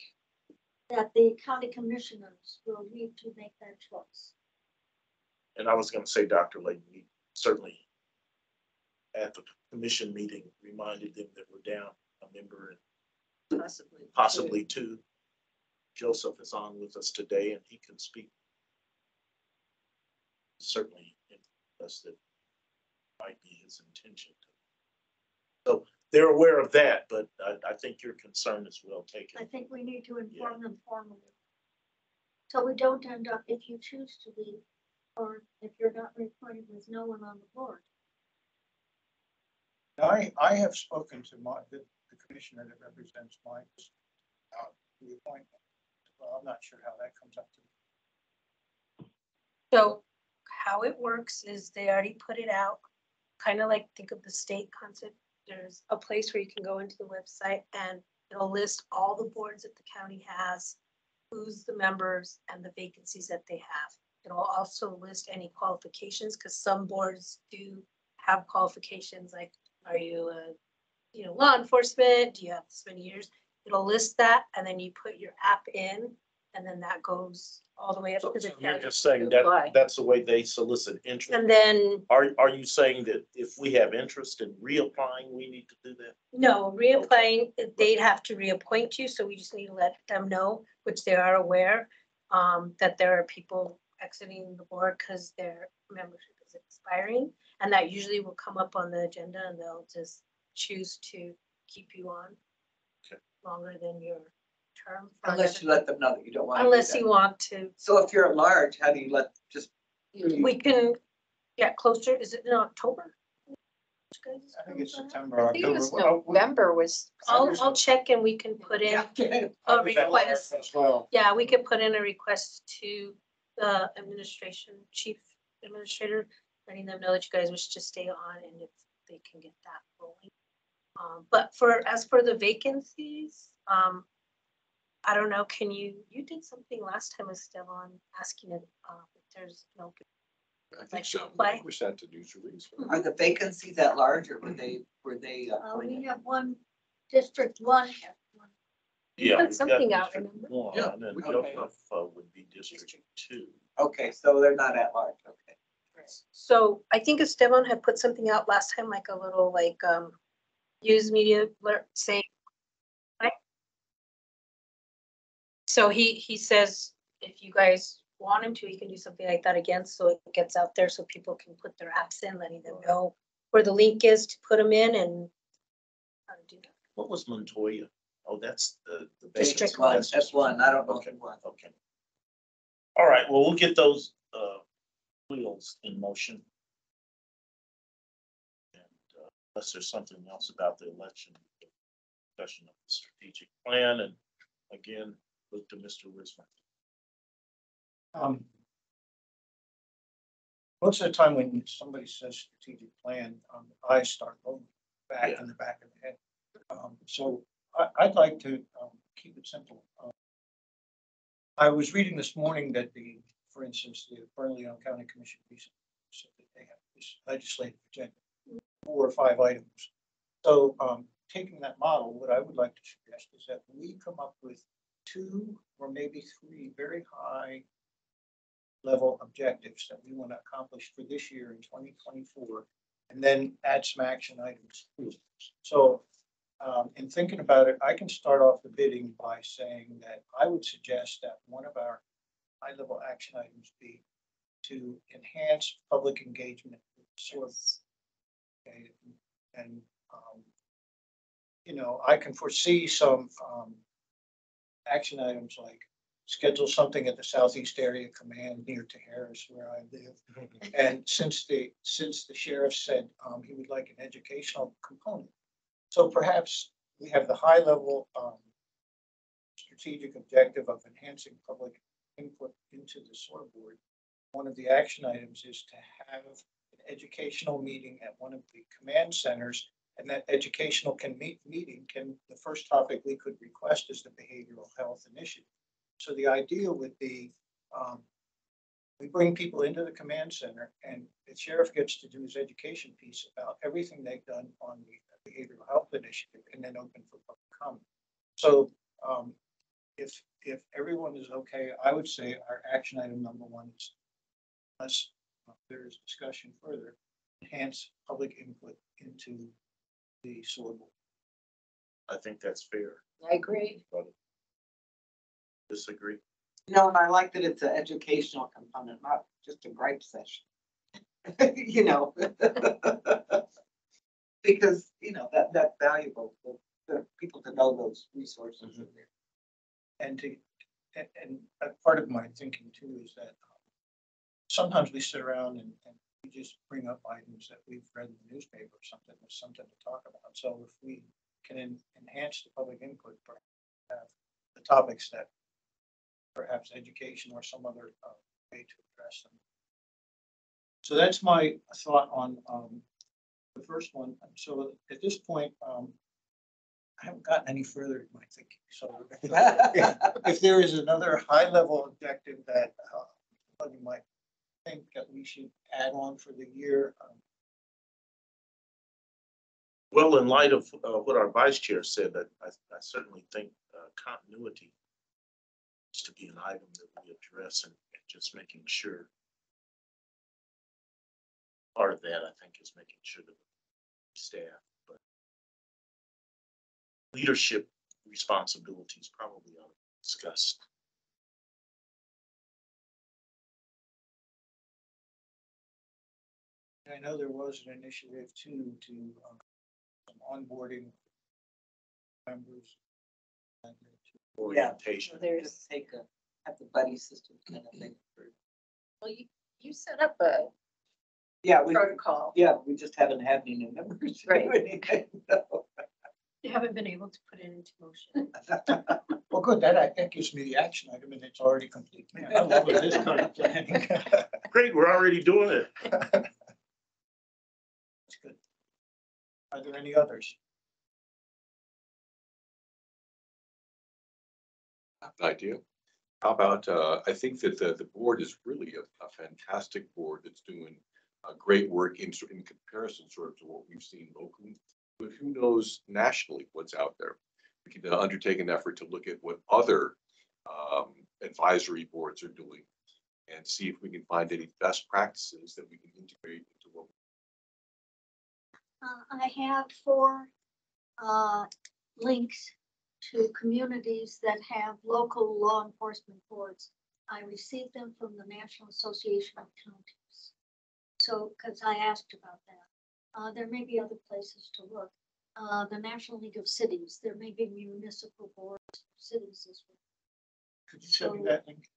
Speaker 8: That the county commissioners will need to make that choice.
Speaker 1: and I was going to say, Dr. Layton, we certainly at the commission meeting reminded them that we're down a member and possibly two. Joseph is on with us today and he can speak. Certainly, that might be his intention. So they're aware of that, but I think your concern is well taken.
Speaker 8: I think we need to inform them formally. So we don't end up, if you choose to leave, or if you're not reappointed with no one on the board.
Speaker 5: I have spoken to the commissioner that represents my reappointment. Well, I'm not sure how that comes up to.
Speaker 3: So how it works is they already put it out, kind of like think of the state concept. There's a place where you can go into the website and it'll list all the boards that the county has, who's the members and the vacancies that they have. It'll also list any qualifications because some boards do have qualifications like, are you a law enforcement? Do you have this many years? It'll list that and then you put your app in and then that goes all the way up
Speaker 1: So
Speaker 3: to the
Speaker 1: you're
Speaker 3: county.
Speaker 1: just saying
Speaker 2: Apply.
Speaker 1: that that's the way they solicit interest.
Speaker 3: And then,
Speaker 1: Are you saying that if we have interest in reapplying, we need to do that?
Speaker 3: no, reapplying, they'd have to reappoint you, so we just need to let them know, which they are aware, that there are people exiting the board because their membership is expiring. And that usually will come up on the agenda and they'll just choose to keep you on
Speaker 1: Okay.
Speaker 3: longer than your term.
Speaker 4: Unless you let them know that you don't want to.
Speaker 3: Unless you want to,
Speaker 4: So if you're at large, how do you let, just?
Speaker 3: we can get closer, is it in October?
Speaker 5: I think it's September,
Speaker 2: I think it
Speaker 5: October.
Speaker 2: was November was.
Speaker 3: I'll check and we can put in a request.
Speaker 5: As well.
Speaker 3: Yeah, we could put in a request to the chief administrator, letting them know that you guys wish to stay on and if they can get that rolling. But as for the vacancies, I don't know, you did something last time with Stevan asking if there's no.
Speaker 10: I think so.
Speaker 3: Apply.
Speaker 10: We sent a news release.
Speaker 4: Are the vacancies at large or were they
Speaker 8: We
Speaker 4: appointed?
Speaker 8: have one, District 1 has one.
Speaker 1: Yeah.
Speaker 3: put
Speaker 1: we've got
Speaker 3: something out,
Speaker 1: District
Speaker 3: remember?
Speaker 1: one,
Speaker 10: Yeah,
Speaker 1: and then
Speaker 10: we-
Speaker 1: Joseph would be District 2.
Speaker 4: Okay, so they're not at large, okay.
Speaker 3: So I think Esteban had put something out last time, like a little news media alert saying. Right? So he says, if you guys want him to, he can do something like that again, so it gets out there so people can put their apps in, letting them know where the link is to put them in and how to do that.
Speaker 1: What was Montoya? Oh, that's the
Speaker 3: District
Speaker 1: vacancy.
Speaker 4: That's one, I don't know.
Speaker 1: Okay, okay. All right, well, we'll get those wheels in motion. unless there's something else about the election, discussion of the strategic plan, and again, look to Mr. Wismer.
Speaker 5: Most of the time when somebody says strategic plan, I start rolling back in the back of the head. So I'd like to keep it simple. I was reading this morning that for instance, the Bernalillo County Commission recently said that they have this legislative agenda, 4 or 5 items. So taking that model, what I would like to suggest is that we come up with 2 or maybe 3 very high level objectives that we want to accomplish for this year in 2024, and then add some action items. So in thinking about it, I can start off the bidding by saying that I would suggest that one of our high level action items be to enhance public engagement with SOARB. Okay. And you know, I can foresee some action items like schedule something at the Southeast Area Command near to Harris, where I live. And since the sheriff said he would like an educational component, so perhaps we have the high level strategic objective of enhancing public input into the SOARB board. One of the action items is to have an educational meeting at one of the command centers, and that educational meeting can, the first topic we could request is the behavioral health initiative. So the idea would be we bring people into the command center, and the sheriff gets to do his education piece about everything they've done on the behavioral health initiative, and then open for public comment. So if everyone is okay, I would say our action item number 1 is, unless there's discussion further, enhance public input into the SOARB.
Speaker 1: I think that's fair.
Speaker 2: I agree.
Speaker 1: Disagree?
Speaker 4: No, and I like that it's an educational component, not just a gripe session. You know, because, you know, that's valuable for people to know those resources.
Speaker 1: Mm-hmm.
Speaker 5: And part of my thinking too is that sometimes we sit around and we just bring up items that we've read in the newspaper or something, or something to talk about. So if we can enhance the public input, perhaps the topics that perhaps education or some other way to address them. So that's my thought on the first one. So at this point, I haven't gotten any further in my thinking. So if there is another high level objective that you might think that we should add on for the year.
Speaker 1: Well, in light of what our vice chair said, that I certainly think continuity is to be an item that we address, and just making sure. Part of that, I think, is making sure that staff, but leadership responsibilities probably are discussed.
Speaker 5: I know there was an initiative too to onboarding members.
Speaker 1: Orientation.
Speaker 4: There's have the buddy system kind of thing.
Speaker 2: Well, you set up a
Speaker 4: Yeah,
Speaker 2: protocol.
Speaker 4: we just haven't had any new members to
Speaker 2: Right.
Speaker 4: do anything. So.
Speaker 3: You haven't been able to put it into motion.
Speaker 5: Well, good. That gives me the action item, and it's already complete. Man, I love this kind of planning.
Speaker 1: Great, we're already doing it.
Speaker 5: That's good. Are there any others?
Speaker 10: An idea. How about, I think that the board is really a fantastic board that's doing great work in comparison sort of to what we've seen locally. But who knows nationally what's out there? We can undertake an effort to look at what other advisory boards are doing and see if we can find any best practices that we can integrate into what.
Speaker 8: I have 4 links to communities that have local law enforcement boards. I received them from the National Association of Counties. So, because I asked about that. There may be other places to look. The National League of Cities, there may be municipal boards, cities as well.
Speaker 5: Could you send me that link?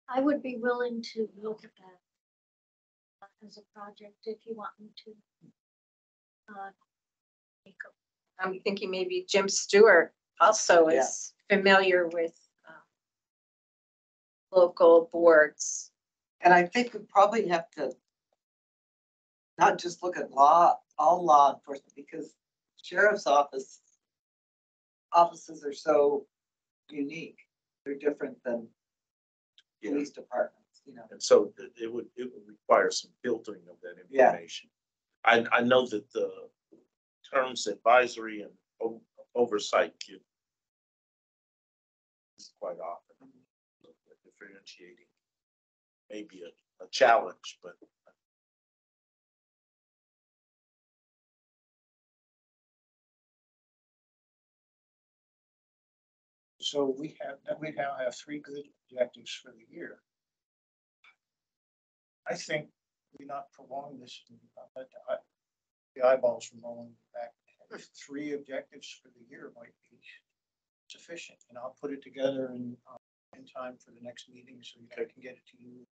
Speaker 8: I would be willing to look at that as a project if you want me to.
Speaker 2: I'm thinking maybe Jim Stewart also is familiar with local boards.
Speaker 4: And I think we probably have to not just look at all law enforcement, because sheriff's offices are so unique. They're different than police departments, you know.
Speaker 1: And so it would require some filtering of that information. I know that the terms advisory and oversight give quite often. Differentiating may be a challenge, but
Speaker 5: So we now have 3 good objectives for the year. I think we not prolong this and not let the eyeballs from rolling back. 3 objectives for the year might be sufficient, and I'll put it together in time for the next meeting so I can get it to you.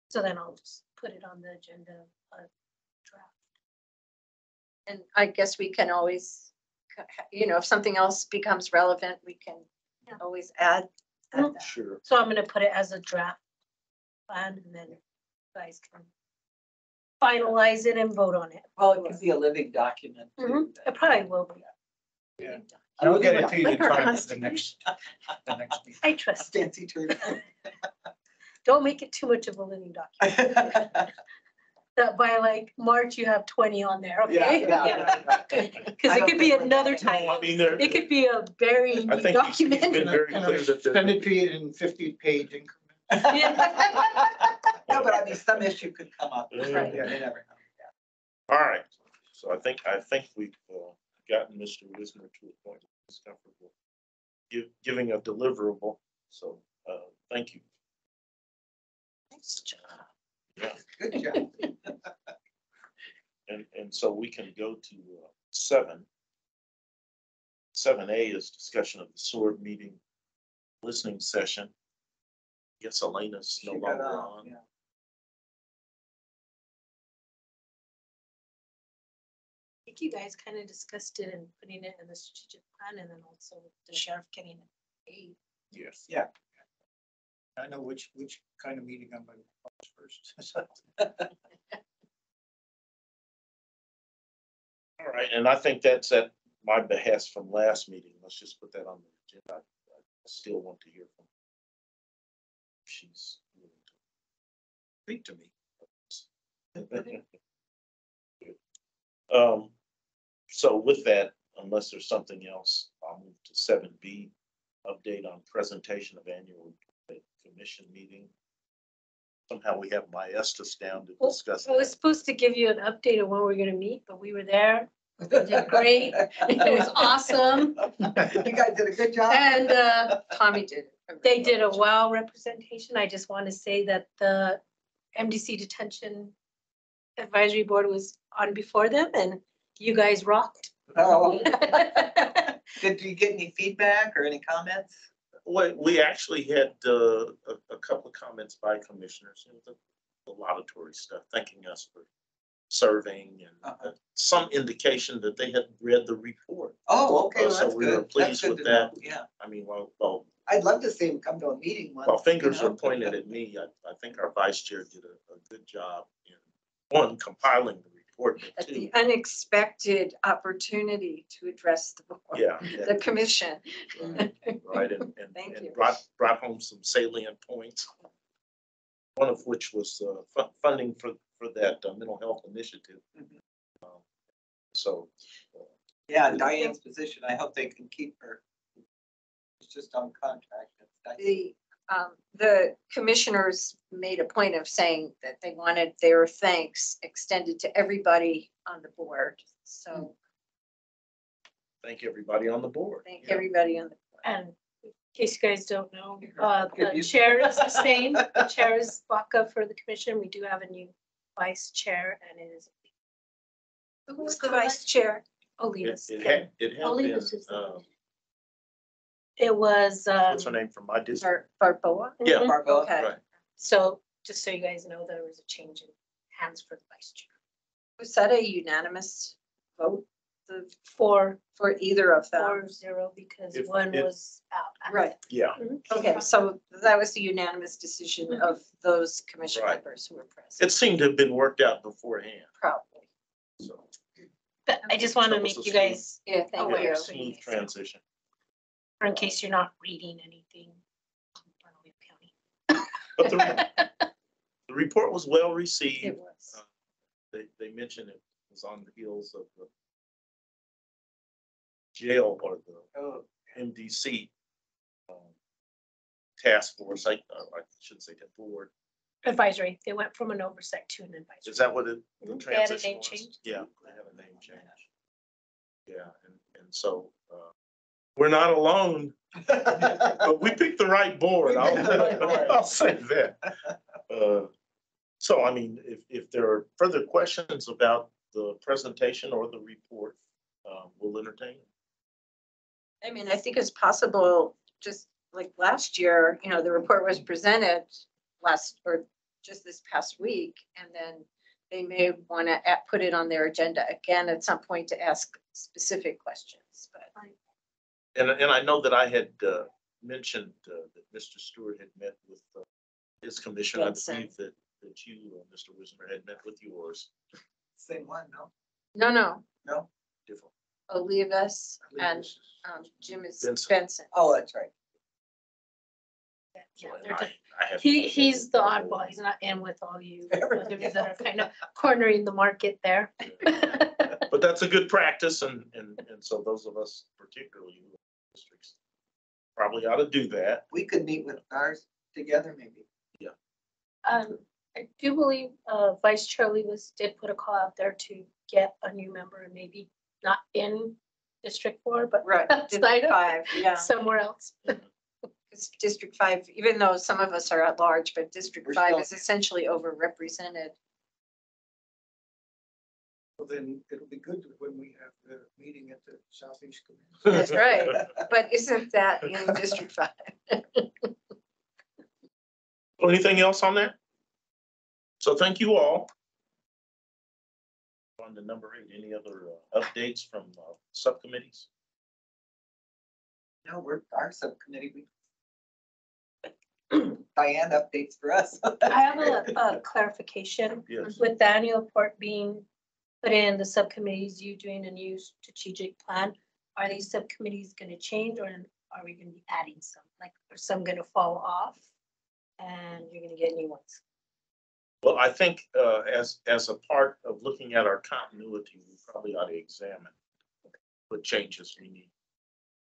Speaker 3: So then I'll just put it on the agenda, draft.
Speaker 2: And I guess we can always, if something else becomes relevant, we can always add that.
Speaker 1: sure.
Speaker 3: So I'm gonna put it as a draft plan and then you guys can finalize it and vote on it.
Speaker 4: Well, it could be a living document. too.
Speaker 3: Mhm. It probably will be.
Speaker 5: Yeah. I will get it to you in time for the next meeting.
Speaker 3: I trust.
Speaker 4: Fancy term.
Speaker 3: Don't make it too much of a living document. That by like March, you have 20 on there, okay? Because it could be another time.
Speaker 1: I mean,
Speaker 3: It could be a burying
Speaker 1: I think he's been
Speaker 3: document.
Speaker 1: very clear that
Speaker 5: Send it to you in 50-page increments.
Speaker 4: No, but I mean, some issue could come up.
Speaker 1: Right.
Speaker 4: Yeah, you never know.
Speaker 1: All right, so I think we've gotten Mr. Wismer to a point where he's comfortable giving a deliverable, so thank you.
Speaker 2: Nice job.
Speaker 1: Yeah,
Speaker 4: Good job.
Speaker 1: and so we can go to 7. 7A is discussion of the SOARB meeting listening session. I guess Elena's no
Speaker 4: She got
Speaker 1: longer
Speaker 4: off,
Speaker 1: on.
Speaker 4: yeah.
Speaker 3: I think you guys kind of discussed it and putting it in the strategic plan and then also the sheriff getting it paid.
Speaker 1: Yes.
Speaker 4: Yeah.
Speaker 5: I know which kind of meeting I'm going to propose first.
Speaker 1: All right, and I think that's at my behest from last meeting. Let's just put that on the agenda. I still want to hear from her. She's willing to speak to me. So with that, unless there's something else, I'll move to 7B, update on presentation of annual commission meeting. Somehow we have Maestas down to discuss.
Speaker 3: I was supposed to give you an update of when we're gonna meet, but we were there. We did great. It was awesome.
Speaker 4: You guys did a good job.
Speaker 2: And Tommy did.
Speaker 3: They did a wow representation. I just want to say that the MDC Detention Advisory Board was on before them and you guys rocked.
Speaker 4: Oh. Did you get any feedback or any comments?
Speaker 1: We actually had a couple of comments by commissioners, the laudatory stuff, thanking us for serving and some indication that they had read the report.
Speaker 4: Oh, okay, well,
Speaker 1: So
Speaker 4: that's
Speaker 1: we were
Speaker 4: good.
Speaker 1: pleased
Speaker 4: That's good
Speaker 1: with
Speaker 4: to
Speaker 1: that.
Speaker 4: know. Yeah,
Speaker 1: I mean, well,
Speaker 4: I'd love to see him come to a meeting once.
Speaker 1: while fingers
Speaker 4: you
Speaker 1: are
Speaker 4: know?
Speaker 1: pointed at me, I think our vice chair did a good job in, 1, compiling the report, but
Speaker 2: At
Speaker 1: 2,
Speaker 2: the unexpected opportunity to address the board,
Speaker 1: yeah.
Speaker 2: the commission.
Speaker 1: Right, and
Speaker 2: Thank you.
Speaker 1: brought home some salient points. One of which was funding for that mental health initiative.
Speaker 4: Mhm.
Speaker 1: So.
Speaker 4: Yeah, Diane's position, I hope they can keep her. It's just on contract.
Speaker 2: The commissioners made a point of saying that they wanted their thanks extended to everybody on the board. So
Speaker 1: Thank everybody on the board.
Speaker 2: thank everybody on the board.
Speaker 3: And in case you guys don't know,
Speaker 4: Could
Speaker 3: the
Speaker 4: you-
Speaker 3: chair is the same. The chair is Baca for the commission. We do have a new vice chair and it is.
Speaker 2: Who's the vice chair?
Speaker 3: Oliva's.
Speaker 1: It had been,
Speaker 8: Olivas is the
Speaker 3: It was,
Speaker 1: what's her name from my district?
Speaker 2: Barboa?
Speaker 1: Yeah.
Speaker 4: Barbo.
Speaker 2: Okay.
Speaker 1: Right.
Speaker 3: so just so you guys know, there was a change in hands for the vice chair.
Speaker 2: Was that a unanimous vote?
Speaker 3: 4,
Speaker 2: for either of them?
Speaker 3: 4-0, because
Speaker 1: If-
Speaker 3: one
Speaker 1: if-
Speaker 3: was out.
Speaker 2: Right,
Speaker 1: Yeah,
Speaker 2: okay, so that was the unanimous decision of those commission
Speaker 1: Right.
Speaker 2: members who were present,
Speaker 1: it seemed to have been worked out beforehand,
Speaker 2: probably.
Speaker 1: so.
Speaker 3: But I just want
Speaker 1: So
Speaker 3: to
Speaker 1: it was
Speaker 3: make
Speaker 1: a
Speaker 3: you guys
Speaker 2: Yeah, thank
Speaker 3: aware,
Speaker 2: you.
Speaker 3: so you
Speaker 1: Smooth transition.
Speaker 3: or in case you're not reading anything.
Speaker 1: But the report was well received.
Speaker 2: It was.
Speaker 1: They mentioned it was on the heels of the jail or the
Speaker 4: Oh,
Speaker 1: MDC task force, I shouldn't say that board.
Speaker 3: Advisory, they went from an oversight to an advisory.
Speaker 1: Is that what it, the
Speaker 3: Mhm. They had a
Speaker 1: transition
Speaker 3: name
Speaker 1: was?
Speaker 3: change.
Speaker 1: Yeah, they had a name change. Yeah, and so, we're not alone, but we picked the right board.
Speaker 4: We picked the right board.
Speaker 1: I'll say that. So, I mean, if there are further questions about the presentation or the report, we'll entertain.
Speaker 2: I mean, I think it's possible, just like last year, you know, the report was presented or just this past week, and then they may want to put it on their agenda again at some point to ask specific questions, but.
Speaker 1: And I know that I had mentioned that Mr. Stewart had met with his commission. I
Speaker 2: Benson.
Speaker 1: believe that you, Mr. Wismer, had met with yours.
Speaker 4: same one, no?
Speaker 2: No,
Speaker 4: No?
Speaker 1: Different.
Speaker 2: Olivas and Jim is Benson.
Speaker 4: Oh, that's right.
Speaker 3: Yeah,
Speaker 1: So
Speaker 3: they're just-
Speaker 1: I have-
Speaker 3: he's the oddball, he's not in with all you others that are kind of cornering the market there.
Speaker 1: But that's a good practice, and so those of us particularly who are in districts probably ought to do that.
Speaker 4: We could meet with ours together, maybe.
Speaker 3: I do believe Vice Chair Lewis did put a call out there to get a new member, and maybe not in District 4, but
Speaker 2: Right,
Speaker 3: outside
Speaker 2: District
Speaker 3: of
Speaker 2: 5, yeah.
Speaker 3: somewhere else.
Speaker 2: Because District 5, even though some of us are at large, but District
Speaker 4: We're
Speaker 2: 5
Speaker 4: still-
Speaker 2: is essentially overrepresented.
Speaker 5: Well, then it'll be good when we have the meeting at the Southeast Committee.
Speaker 2: That's right, but isn't that in District 5?
Speaker 1: Anything else on that? So thank you all. On to number 8, any other updates from subcommittees?
Speaker 4: No, our subcommittee, Diane updates for us.
Speaker 3: I have a clarification.
Speaker 1: Yes.
Speaker 3: With the annual report being put in, the subcommittees, you doing a new strategic plan, are these subcommittees gonna change, or are we gonna be adding some? Like, are some gonna fall off and you're gonna get new ones?
Speaker 1: Well, I think as a part of looking at our continuity, we probably ought to examine what changes we need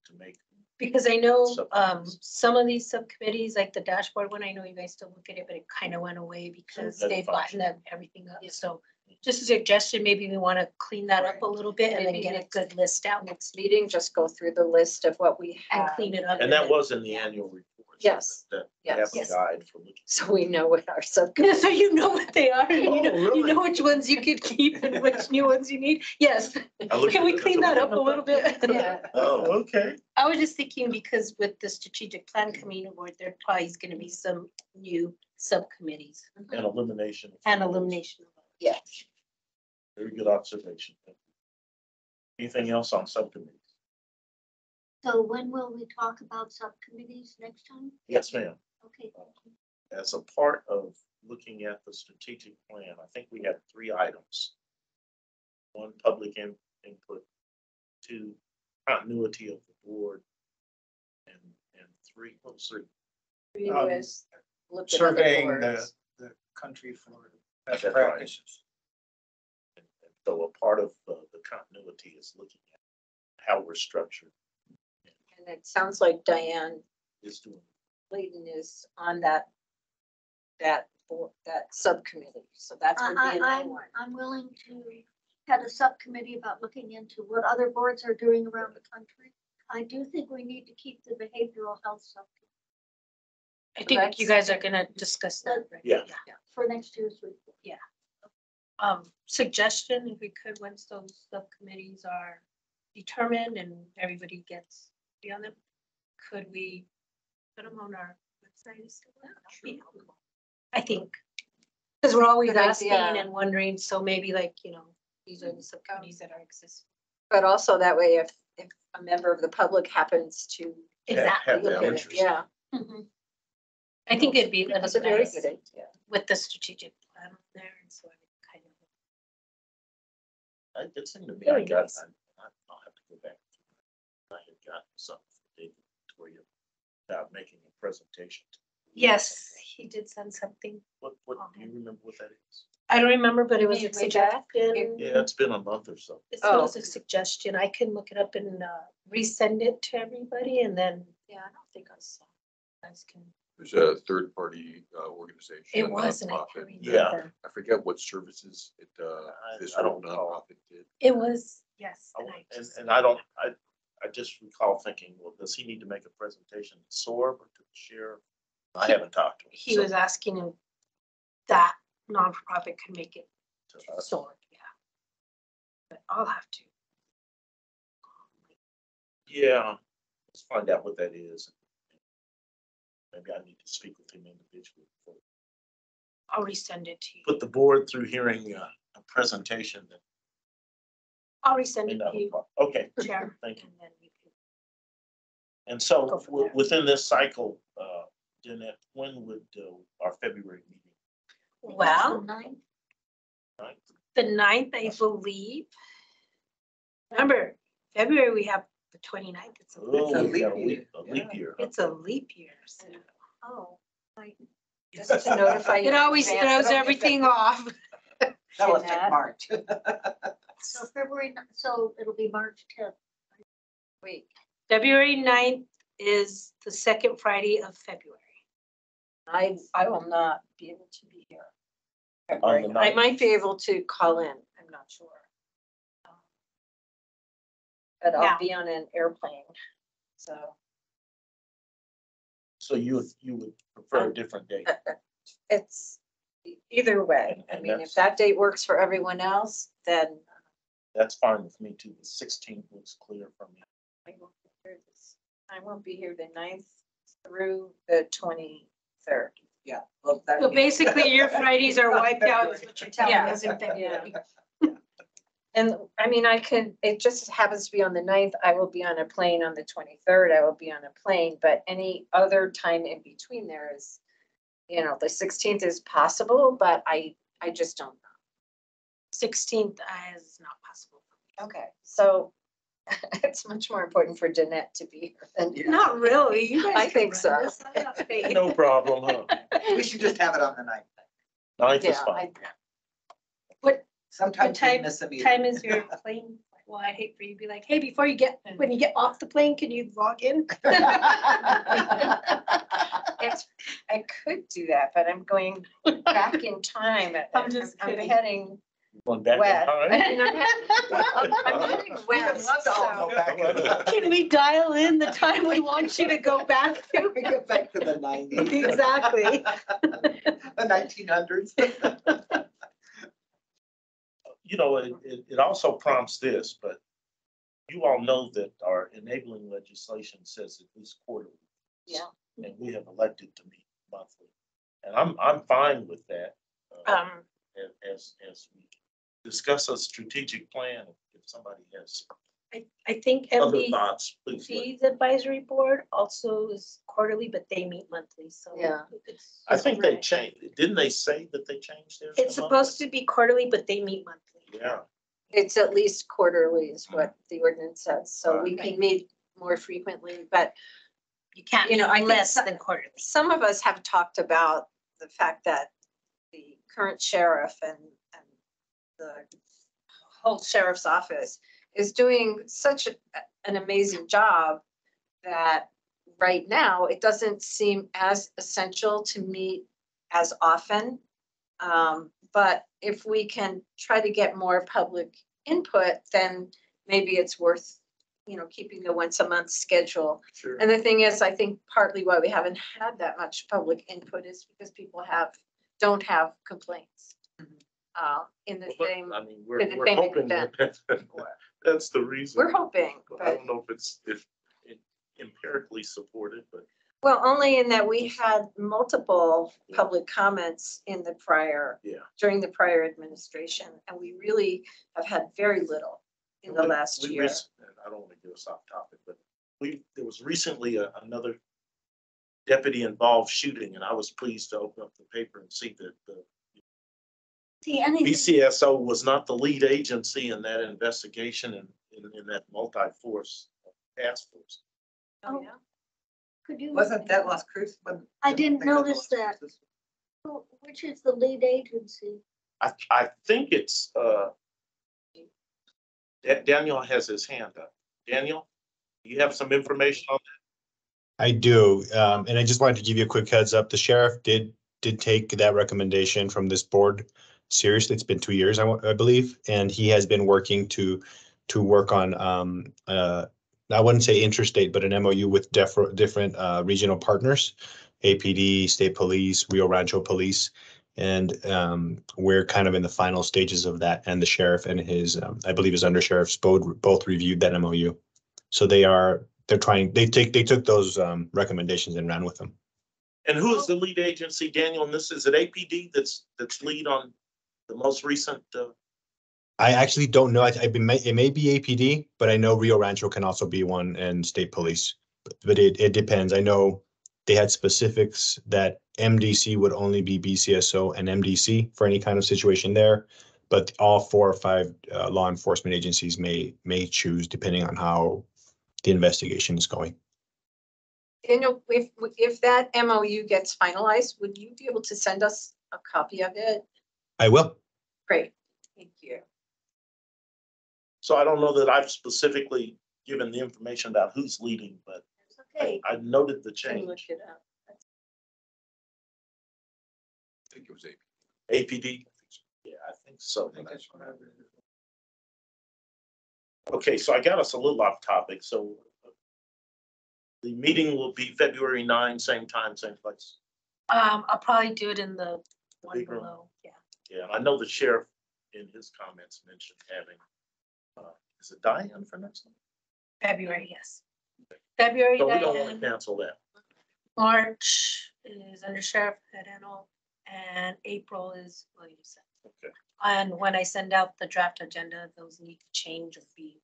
Speaker 1: to make.
Speaker 3: Because I know
Speaker 1: Subcommittees.
Speaker 3: some of these subcommittees, like the dashboard one, I know you guys still look at it, but it kind of went away because
Speaker 1: That's
Speaker 3: they
Speaker 1: fine.
Speaker 3: buttoned everything up. So just a suggestion, maybe we want to clean that up a little bit and then
Speaker 2: Maybe
Speaker 3: get a
Speaker 2: next-
Speaker 3: good list out
Speaker 2: Next meeting, just go through the list of what we
Speaker 3: and
Speaker 2: have,
Speaker 3: clean it up.
Speaker 1: And that was in the annual report. so
Speaker 2: Yes.
Speaker 1: That we have a
Speaker 3: Yes.
Speaker 1: guide for looking.
Speaker 2: so we know what our subcommittee.
Speaker 3: So you know what they are, and
Speaker 1: Oh,
Speaker 3: you
Speaker 1: really?
Speaker 3: know which ones you could keep and which new ones you need. Yes.
Speaker 1: I looked
Speaker 3: Can
Speaker 1: at
Speaker 3: we
Speaker 1: it,
Speaker 3: clean
Speaker 1: that's
Speaker 3: that up a little bit?
Speaker 2: Yeah.
Speaker 1: Oh, okay.
Speaker 3: I was just thinking because with the strategic plan coming aboard, there probably is gonna be some new subcommittees
Speaker 1: And elimination. of
Speaker 3: and
Speaker 1: those.
Speaker 3: elimination.
Speaker 2: Yeah.
Speaker 1: Very good observation. Anything else on subcommittees?
Speaker 8: So when will we talk about subcommittees next time?
Speaker 1: Yes, ma'am.
Speaker 8: Okay,
Speaker 1: As a part of looking at the strategic plan, I think we have 3 items. 1, public input, 2, continuity of the board, and 3, what was 3?
Speaker 2: We
Speaker 5: Um,
Speaker 2: was look at other
Speaker 5: Surveying
Speaker 2: boards.
Speaker 5: the country for best
Speaker 1: That's right.
Speaker 5: practices.
Speaker 1: And so a part of the continuity is looking at how we're structured.
Speaker 2: And it sounds like Diane
Speaker 1: Is doing.
Speaker 2: Layton is on that subcommittee, so that's would be a new one.
Speaker 8: I'm willing to head a subcommittee about looking into what other boards are doing around the country. I do think we need to keep the behavioral health subcommittee
Speaker 3: I think you guys are gonna discuss that, right?
Speaker 1: Yeah.
Speaker 8: for next year's report.
Speaker 3: Suggestion, if we could, once those subcommittees are determined and everybody gets to be on them, could we put them on our website? I think, because we're always
Speaker 2: Good
Speaker 3: asking
Speaker 2: idea.
Speaker 3: and wondering, so maybe like, these are the subcommittees that are existing.
Speaker 2: But also that way, if a member of the public happens to
Speaker 3: Exactly.
Speaker 10: Have
Speaker 2: look
Speaker 10: that
Speaker 2: at it,
Speaker 10: interest.
Speaker 2: yeah,
Speaker 3: Mhm. I think it'd be
Speaker 2: that's a very
Speaker 3: nice
Speaker 2: good idea.
Speaker 3: with the strategic plan there, and so I kind of.
Speaker 1: It seemed to me,
Speaker 3: Very nice.
Speaker 1: I'll have to go back. I had gotten something for David Victoria about making a presentation.
Speaker 3: Yes, he did send something.
Speaker 1: What, do you remember what that is?
Speaker 3: I don't remember, but it was
Speaker 2: Maybe
Speaker 3: a
Speaker 2: way back.
Speaker 3: suggestion.
Speaker 1: Yeah, it's been a month or so.
Speaker 3: It
Speaker 2: Oh.
Speaker 3: was a suggestion. I can look it up and resend it to everybody, and then
Speaker 2: Yeah, I don't think I saw.
Speaker 3: you guys can.
Speaker 10: There's a third-party organization.
Speaker 3: It
Speaker 10: a
Speaker 3: was, and I
Speaker 10: nonprofit.
Speaker 3: can't
Speaker 1: Yeah.
Speaker 3: remember.
Speaker 10: I forget what services it, this
Speaker 1: I don't recall.
Speaker 10: nonprofit did.
Speaker 3: It was, yes.
Speaker 1: I
Speaker 3: And
Speaker 1: wa-
Speaker 3: I
Speaker 1: And,
Speaker 3: just-
Speaker 1: and I don't, I just recall thinking, well, does he need to make a presentation to SOARB or to the sheriff? I haven't talked to him.
Speaker 3: He
Speaker 1: so
Speaker 3: was asking if that nonprofit could make it
Speaker 1: to us.
Speaker 3: SOARB, yeah. But I'll have to.
Speaker 1: Yeah, let's find out what that is. Maybe I need to speak with him individually.
Speaker 3: I'll resend it to you.
Speaker 1: Put the board through hearing a presentation that
Speaker 3: I'll resend
Speaker 1: may
Speaker 3: it
Speaker 1: not
Speaker 3: to you,
Speaker 1: apply. Okay,
Speaker 3: Chair.
Speaker 1: thank you.
Speaker 3: And then we can.
Speaker 1: And
Speaker 3: Go
Speaker 1: so
Speaker 3: from there.
Speaker 1: within this cycle, Jeanette, when would our February meeting?
Speaker 3: Well,
Speaker 8: Nine.
Speaker 1: Right?
Speaker 3: the 9th, I believe. Remember, February, we have the 29th. It's
Speaker 1: Oh,
Speaker 4: a
Speaker 1: we got
Speaker 4: leap
Speaker 1: a leap year.
Speaker 3: It's a leap year, so.
Speaker 2: Oh, just to notify you.
Speaker 3: It always
Speaker 2: in advance.
Speaker 3: throws everything off.
Speaker 4: That was
Speaker 2: Jeanette.
Speaker 4: like March.
Speaker 8: So so it'll be March 10th.
Speaker 2: Week.
Speaker 3: February 9th is the second Friday of February.
Speaker 2: I will not be able to be here.
Speaker 1: On the
Speaker 2: I
Speaker 1: ninth.
Speaker 2: might be able to call in, I'm not sure. But I'll
Speaker 3: Yeah.
Speaker 2: be on an airplane, so.
Speaker 1: So you would prefer a different date?
Speaker 2: It's either way. I
Speaker 1: And
Speaker 2: mean, if
Speaker 1: that's-
Speaker 2: that date works for everyone else, then
Speaker 1: That's fine with me too. The 16th looks clear for me.
Speaker 2: I won't be here the 9th through the 23rd.
Speaker 4: Yeah. Well, that.
Speaker 3: So basically, your Fridays are wiped out, is what you're telling
Speaker 2: Yeah.
Speaker 3: us in February.
Speaker 2: And I mean, it just happens to be on the 9th. I will be on a plane on the 23rd. I will be on a plane, but any other time in between there is, the 16th is possible, but I just don't know.
Speaker 3: 16th is not possible.
Speaker 2: Okay, so it's much more important for Jeanette to be here than you.
Speaker 3: Not really. You guys
Speaker 2: I
Speaker 3: can
Speaker 2: think
Speaker 3: run
Speaker 2: so.
Speaker 3: this. I got faith.
Speaker 1: No problem, huh?
Speaker 4: We should just have it on the ninth.
Speaker 1: 9th is
Speaker 2: Yeah,
Speaker 1: fine.
Speaker 4: Sometimes we
Speaker 3: time-
Speaker 4: miss a meeting.
Speaker 3: Time is your plane? Well, I'd hate for you to be like, hey, when you get off the plane, can you log in?
Speaker 2: I could do that, but I'm going back in time.
Speaker 3: I'm just
Speaker 2: I'm
Speaker 3: kidding.
Speaker 2: heading
Speaker 1: Going back in
Speaker 2: west.
Speaker 1: time?
Speaker 2: I'm heading
Speaker 4: We would
Speaker 2: west,
Speaker 4: love to all
Speaker 2: so.
Speaker 4: go back.
Speaker 3: Can we dial in the time we want you to go back to?
Speaker 4: We go back to the 90s.
Speaker 3: Exactly.
Speaker 4: The 1900s.
Speaker 1: It also prompts this, but you all know that our enabling legislation says at least quarterly.
Speaker 2: Yeah.
Speaker 1: And we have elected to meet monthly. And I'm fine with that. As we discuss a strategic plan, if somebody has
Speaker 3: I think
Speaker 1: other
Speaker 3: MD
Speaker 1: thoughts, please. let-
Speaker 3: Fees Advisory Board also is quarterly, but they meet monthly, so.
Speaker 2: Yeah.
Speaker 3: it's-
Speaker 1: I think they changed, didn't they say that they changed theirs?
Speaker 3: It's supposed to be quarterly, but they meet monthly.
Speaker 1: Yeah,
Speaker 2: It's at least quarterly is what the ordinance says, so we can meet more frequently, but
Speaker 3: You can't
Speaker 2: You know, I
Speaker 3: meet
Speaker 2: think
Speaker 3: less
Speaker 2: some-
Speaker 3: than quarterly.
Speaker 2: some of us have talked about the fact that the current sheriff and the whole sheriff's office is doing such an amazing job that right now it doesn't seem as essential to meet as often. But if we can try to get more public input, then maybe it's worth, keeping the once a month schedule.
Speaker 1: sure.
Speaker 2: And the thing is, I think partly why we haven't had that much public input is because people don't have complaints. In the
Speaker 1: But,
Speaker 2: same,
Speaker 1: I mean, we're
Speaker 2: in the
Speaker 1: we're
Speaker 2: same
Speaker 1: hoping
Speaker 2: event.
Speaker 1: that that's the reason.
Speaker 2: we're hoping,
Speaker 1: But I
Speaker 2: but,
Speaker 1: don't know if it's empirically supported, but
Speaker 2: well, only in that we had multiple public comments in the
Speaker 1: yeah.
Speaker 2: during the prior administration, and we really have had very little in the last
Speaker 1: We
Speaker 2: year.
Speaker 1: I don't want to get us off topic, but there was recently another deputy involved shooting, and I was pleased to open up the paper and see that the
Speaker 8: See, anything,
Speaker 1: BCSO was not the lead agency in that investigation and in that multi-force task force.
Speaker 2: Oh, yeah.
Speaker 8: could you?
Speaker 4: Wasn't that Las Cruces?
Speaker 8: I didn't notice that. Which is the lead agency?
Speaker 1: I think it's, Daniel has his hand up. Daniel, you have some information on that?
Speaker 12: I do, and I just wanted to give you a quick heads up. The sheriff did take that recommendation from this board seriously. It's been 2 years, I believe, and he has been working to work on I wouldn't say interstate, but an MOU with different regional partners, APD, State Police, Rio Rancho Police, and we're kind of in the final stages of that. And the sheriff and his, I believe his undersheriffs both reviewed that MOU. So they took those recommendations and ran with them.
Speaker 1: And who is the lead agency, Daniel? And is it APD that's lead on the most recent?
Speaker 12: I actually don't know. It may be APD, but I know Rio Rancho can also be one, and State Police. But it depends. I know they had specifics that MDC would only be BCSO and MDC for any kind of situation there. But all 4 or 5 law enforcement agencies may choose depending on how the investigation is going.
Speaker 2: Daniel, if that MOU gets finalized, would you be able to send us a copy of it?
Speaker 12: I will.
Speaker 2: Great, thank you.
Speaker 1: So I don't know that I've specifically given the information about who's leading, but
Speaker 8: Okay,
Speaker 1: I noted the
Speaker 2: Can you look
Speaker 1: change.
Speaker 2: it up?
Speaker 10: I think it was
Speaker 1: APD? Yeah, I think so.
Speaker 5: I think that's what I read.
Speaker 1: Okay, so I got us a little off topic. So the meeting will be February 9, same time, same place.
Speaker 3: I'll probably do it in the one
Speaker 1: Big room.
Speaker 3: below, yeah.
Speaker 1: Yeah, I know the sheriff in his comments mentioned having, is it Diane for next time?
Speaker 3: February, yes. February,
Speaker 1: So we don't want
Speaker 3: Diane.
Speaker 1: to cancel that.
Speaker 3: March is under Sheriff Hedano, and April is Williamson.
Speaker 1: Okay.
Speaker 3: And when I send out the draft agenda, those need to change or be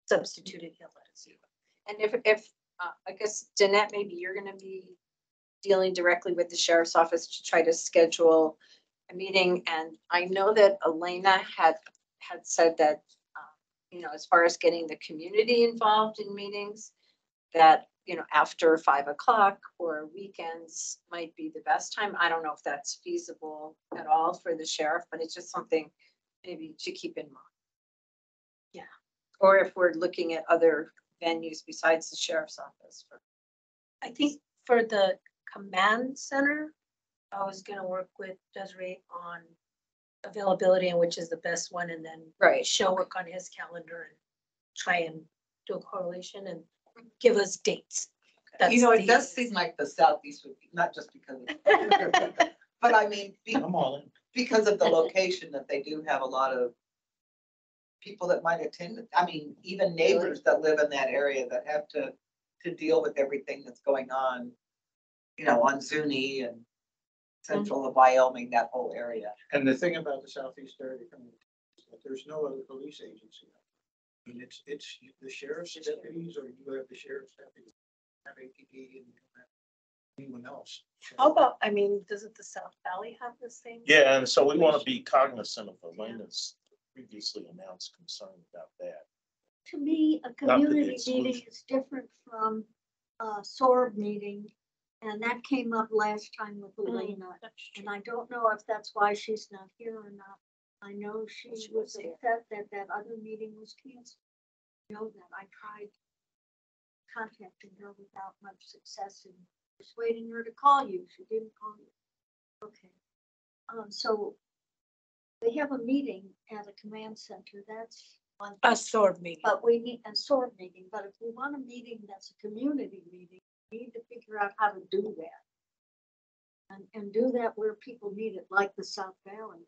Speaker 3: substituted, he'll let us know.
Speaker 2: And if I guess, Danette, maybe you're gonna be dealing directly with the sheriff's office to try to schedule a meeting. And I know that Elena had said that, as far as getting the community involved in meetings, that, after 5 o'clock or weekends might be the best time. I don't know if that's feasible at all for the sheriff, but it's just something maybe to keep in mind.
Speaker 3: Yeah.
Speaker 2: Or if we're looking at other venues besides the sheriff's office.
Speaker 3: I think for the command center, I was gonna work with Desiree on availability and which is the best one, and then
Speaker 2: Right.
Speaker 3: she'll work on his calendar and try and do a correlation and give us dates. That's
Speaker 4: It does
Speaker 3: the-
Speaker 4: seem like the southeast would be, not just because of, but I mean,
Speaker 1: I'm all in.
Speaker 4: because of the location that they do have a lot of people that might attend. I mean, even neighbors that live in that area that have to deal with everything that's going on, on Zuni and central of Wyoming, that whole area.
Speaker 5: And the thing about the southeast area is that there's no other police agency. I mean, it's the sheriff's deputies, or you have the sheriff's deputies, have APD, and you don't have anyone else.
Speaker 3: How about, doesn't the South Valley have the same?
Speaker 1: Yeah, and so we want to be cognizant of Elena's previously announced concern about that.
Speaker 8: to me, a
Speaker 1: Not to the
Speaker 8: community meeting
Speaker 1: exclusion.
Speaker 8: is different from a SOARB meeting. And that came up last time with Elena, and I don't know if that's why she's not here or not. I know she was upset that that other meeting was canceled. I know that I tried contacting her without much success and persuading her to call you. She didn't call you. Okay. So we have a meeting at a command center. That's one.
Speaker 3: A SOARB meeting.
Speaker 8: But we need a SOARB meeting, but if we want a meeting that's a community meeting, we need to figure out how to do that. And do that where people need it, like the South Valley.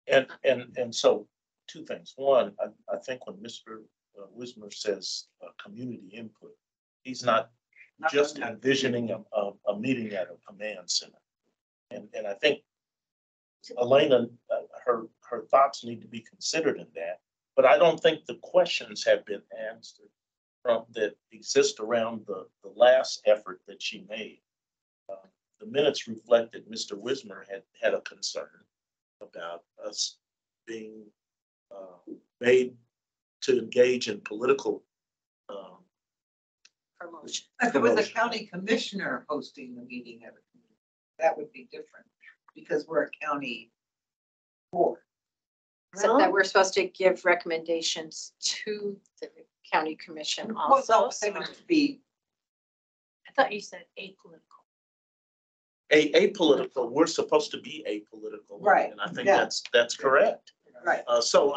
Speaker 1: And so 2 things. One, I think when Mr. Wismer says community input, he's not just envisioning a meeting at a command center. And I think Elena, her thoughts need to be considered in that. but I don't think the questions have been answered from that exist around the last effort that she made. The minutes reflected Mr. Wismer had a concern about us being made to engage in political
Speaker 2: Promotion.
Speaker 4: If it was a
Speaker 1: Promotion.
Speaker 4: county commissioner hosting the meeting of a committee, that would be different, because we're a county board.
Speaker 2: Except that we're supposed to give recommendations to the county commission also.
Speaker 4: They would be,
Speaker 3: I thought you said apolitical.
Speaker 1: apolitical. We're supposed to be apolitical.
Speaker 4: Right,
Speaker 1: And I think
Speaker 4: yeah.
Speaker 1: that's correct.
Speaker 4: right,
Speaker 1: So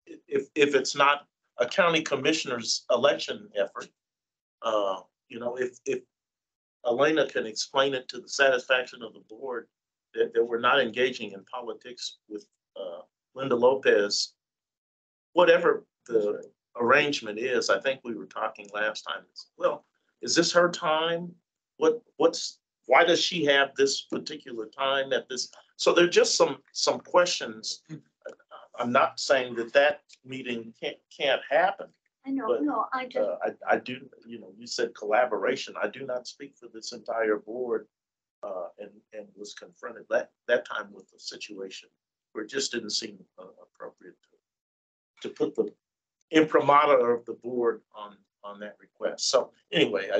Speaker 1: if it's not a county commissioner's election effort, if Elena can explain it to the satisfaction of the board that we're not engaging in politics with Linda Lopez, whatever the arrangement is, I think we were talking last time. Well, is this her time? Why does she have this particular time at this? So there are just some questions. I'm not saying that meeting can't happen.
Speaker 8: I know,
Speaker 1: But,
Speaker 8: no, I just,
Speaker 1: I do, you said collaboration. I do not speak for this entire board, and was confronted that time with the situation where it just didn't seem appropriate to put the imprimatur of the board on that request. So anyway,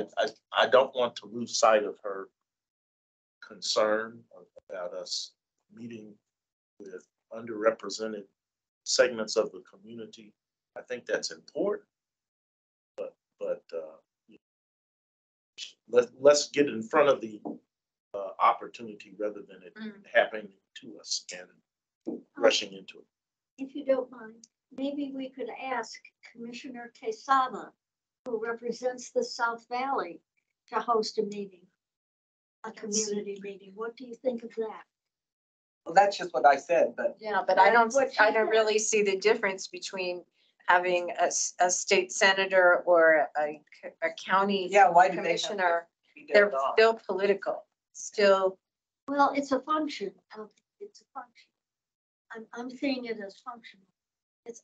Speaker 1: I don't want to lose sight of her concern about us meeting with underrepresented segments of the community. I think that's important. But let's get in front of the opportunity rather than it happening to us and rushing into it.
Speaker 8: if you don't mind, maybe we could ask Commissioner Quesada, who represents the South Valley, to host a meeting, a community meeting. What do you think of that?
Speaker 4: well, that's just what I said, but
Speaker 2: Yeah, but I don't
Speaker 8: What she said.
Speaker 2: really see the difference between having a state senator or a county
Speaker 4: yeah, why do they have to
Speaker 2: commissioner.
Speaker 4: be
Speaker 2: They're
Speaker 4: different off?
Speaker 2: still political, still.
Speaker 8: Well, it's a function of, it's a function. I'm seeing it as functional.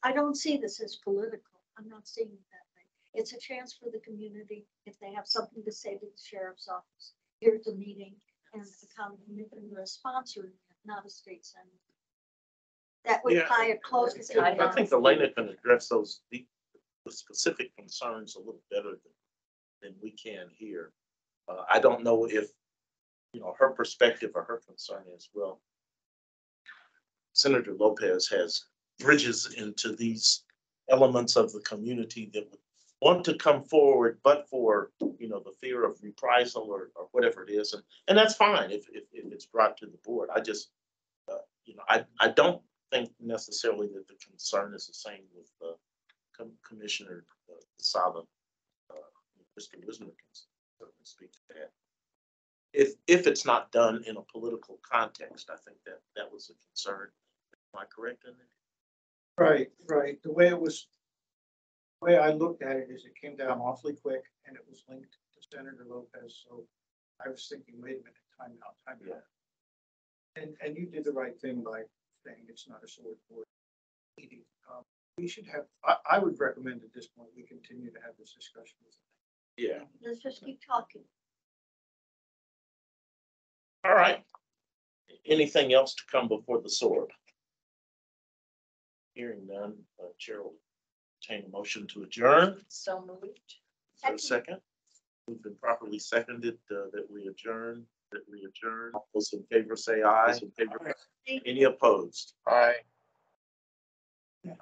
Speaker 8: I don't see this as political. I'm not seeing it that way. It's a chance for the community, if they have something to say to the sheriff's office, here's a meeting, and the county commissioner is sponsoring it, not a state senator. That would
Speaker 1: Yeah.
Speaker 8: tie it closer to.
Speaker 1: I think Elena can address the specific concerns a little better than we can here. I don't know if, her perspective or her concern is, well, Senator Lopez has bridges into these elements of the community that would want to come forward, but for, the fear of reprisal or whatever it is. And that's fine if it's brought to the board. I just, I don't think necessarily that the concern is the same with Commissioner Saba. Mr. Wismer can certainly speak to that. If it's not done in a political context, I think that was a concern. Am I correct in that?
Speaker 5: Right. The way I looked at it is it came down awfully quick and it was linked to Senator Lopez. So I was thinking, wait a minute, time out. And you did the right thing by saying it's not a SOARB board meeting. We should have, I would recommend at this point, we continue to have this discussion.
Speaker 1: Yeah.
Speaker 8: Let's just keep talking.
Speaker 1: All right. Anything else to come before the SOARB? Hearing none, Chair will entertain a motion to adjourn.
Speaker 2: So moved.
Speaker 1: Is there a second? Moved and properly seconded that we adjourn. All those in favor say aye. Any opposed? Aye.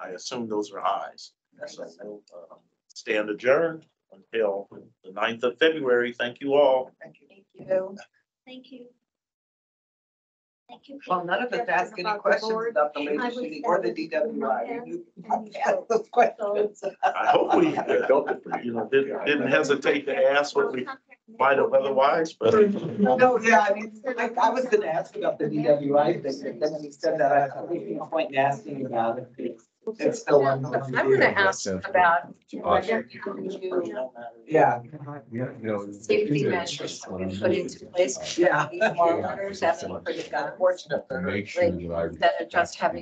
Speaker 1: I assume those are ayes. So we'll stand adjourned until the 9th of February. Thank you all.
Speaker 4: Thank you.
Speaker 2: Thank you.
Speaker 8: Thank you. Thank you.
Speaker 4: Well, none of us asked any
Speaker 8: About the
Speaker 4: questions
Speaker 8: board.
Speaker 4: about the
Speaker 8: I
Speaker 4: latest
Speaker 8: was-
Speaker 4: shooting or the
Speaker 8: that was
Speaker 4: DWI.
Speaker 8: in
Speaker 4: You
Speaker 8: my head,
Speaker 4: asked those questions.
Speaker 1: I hope we didn't hesitate to ask what we might have otherwise, but
Speaker 4: No, yeah, I mean, I was gonna ask about the DWI thing, but then when you said that, I thought, there's no point in asking about it. It's still on.
Speaker 2: I'm gonna ask about whether
Speaker 4: Yeah.
Speaker 2: safety measures we put into place.
Speaker 4: Yeah.
Speaker 2: These more letters asking for the gun.
Speaker 4: Unfortunate.
Speaker 10: Make sure that I.
Speaker 2: Instead of just having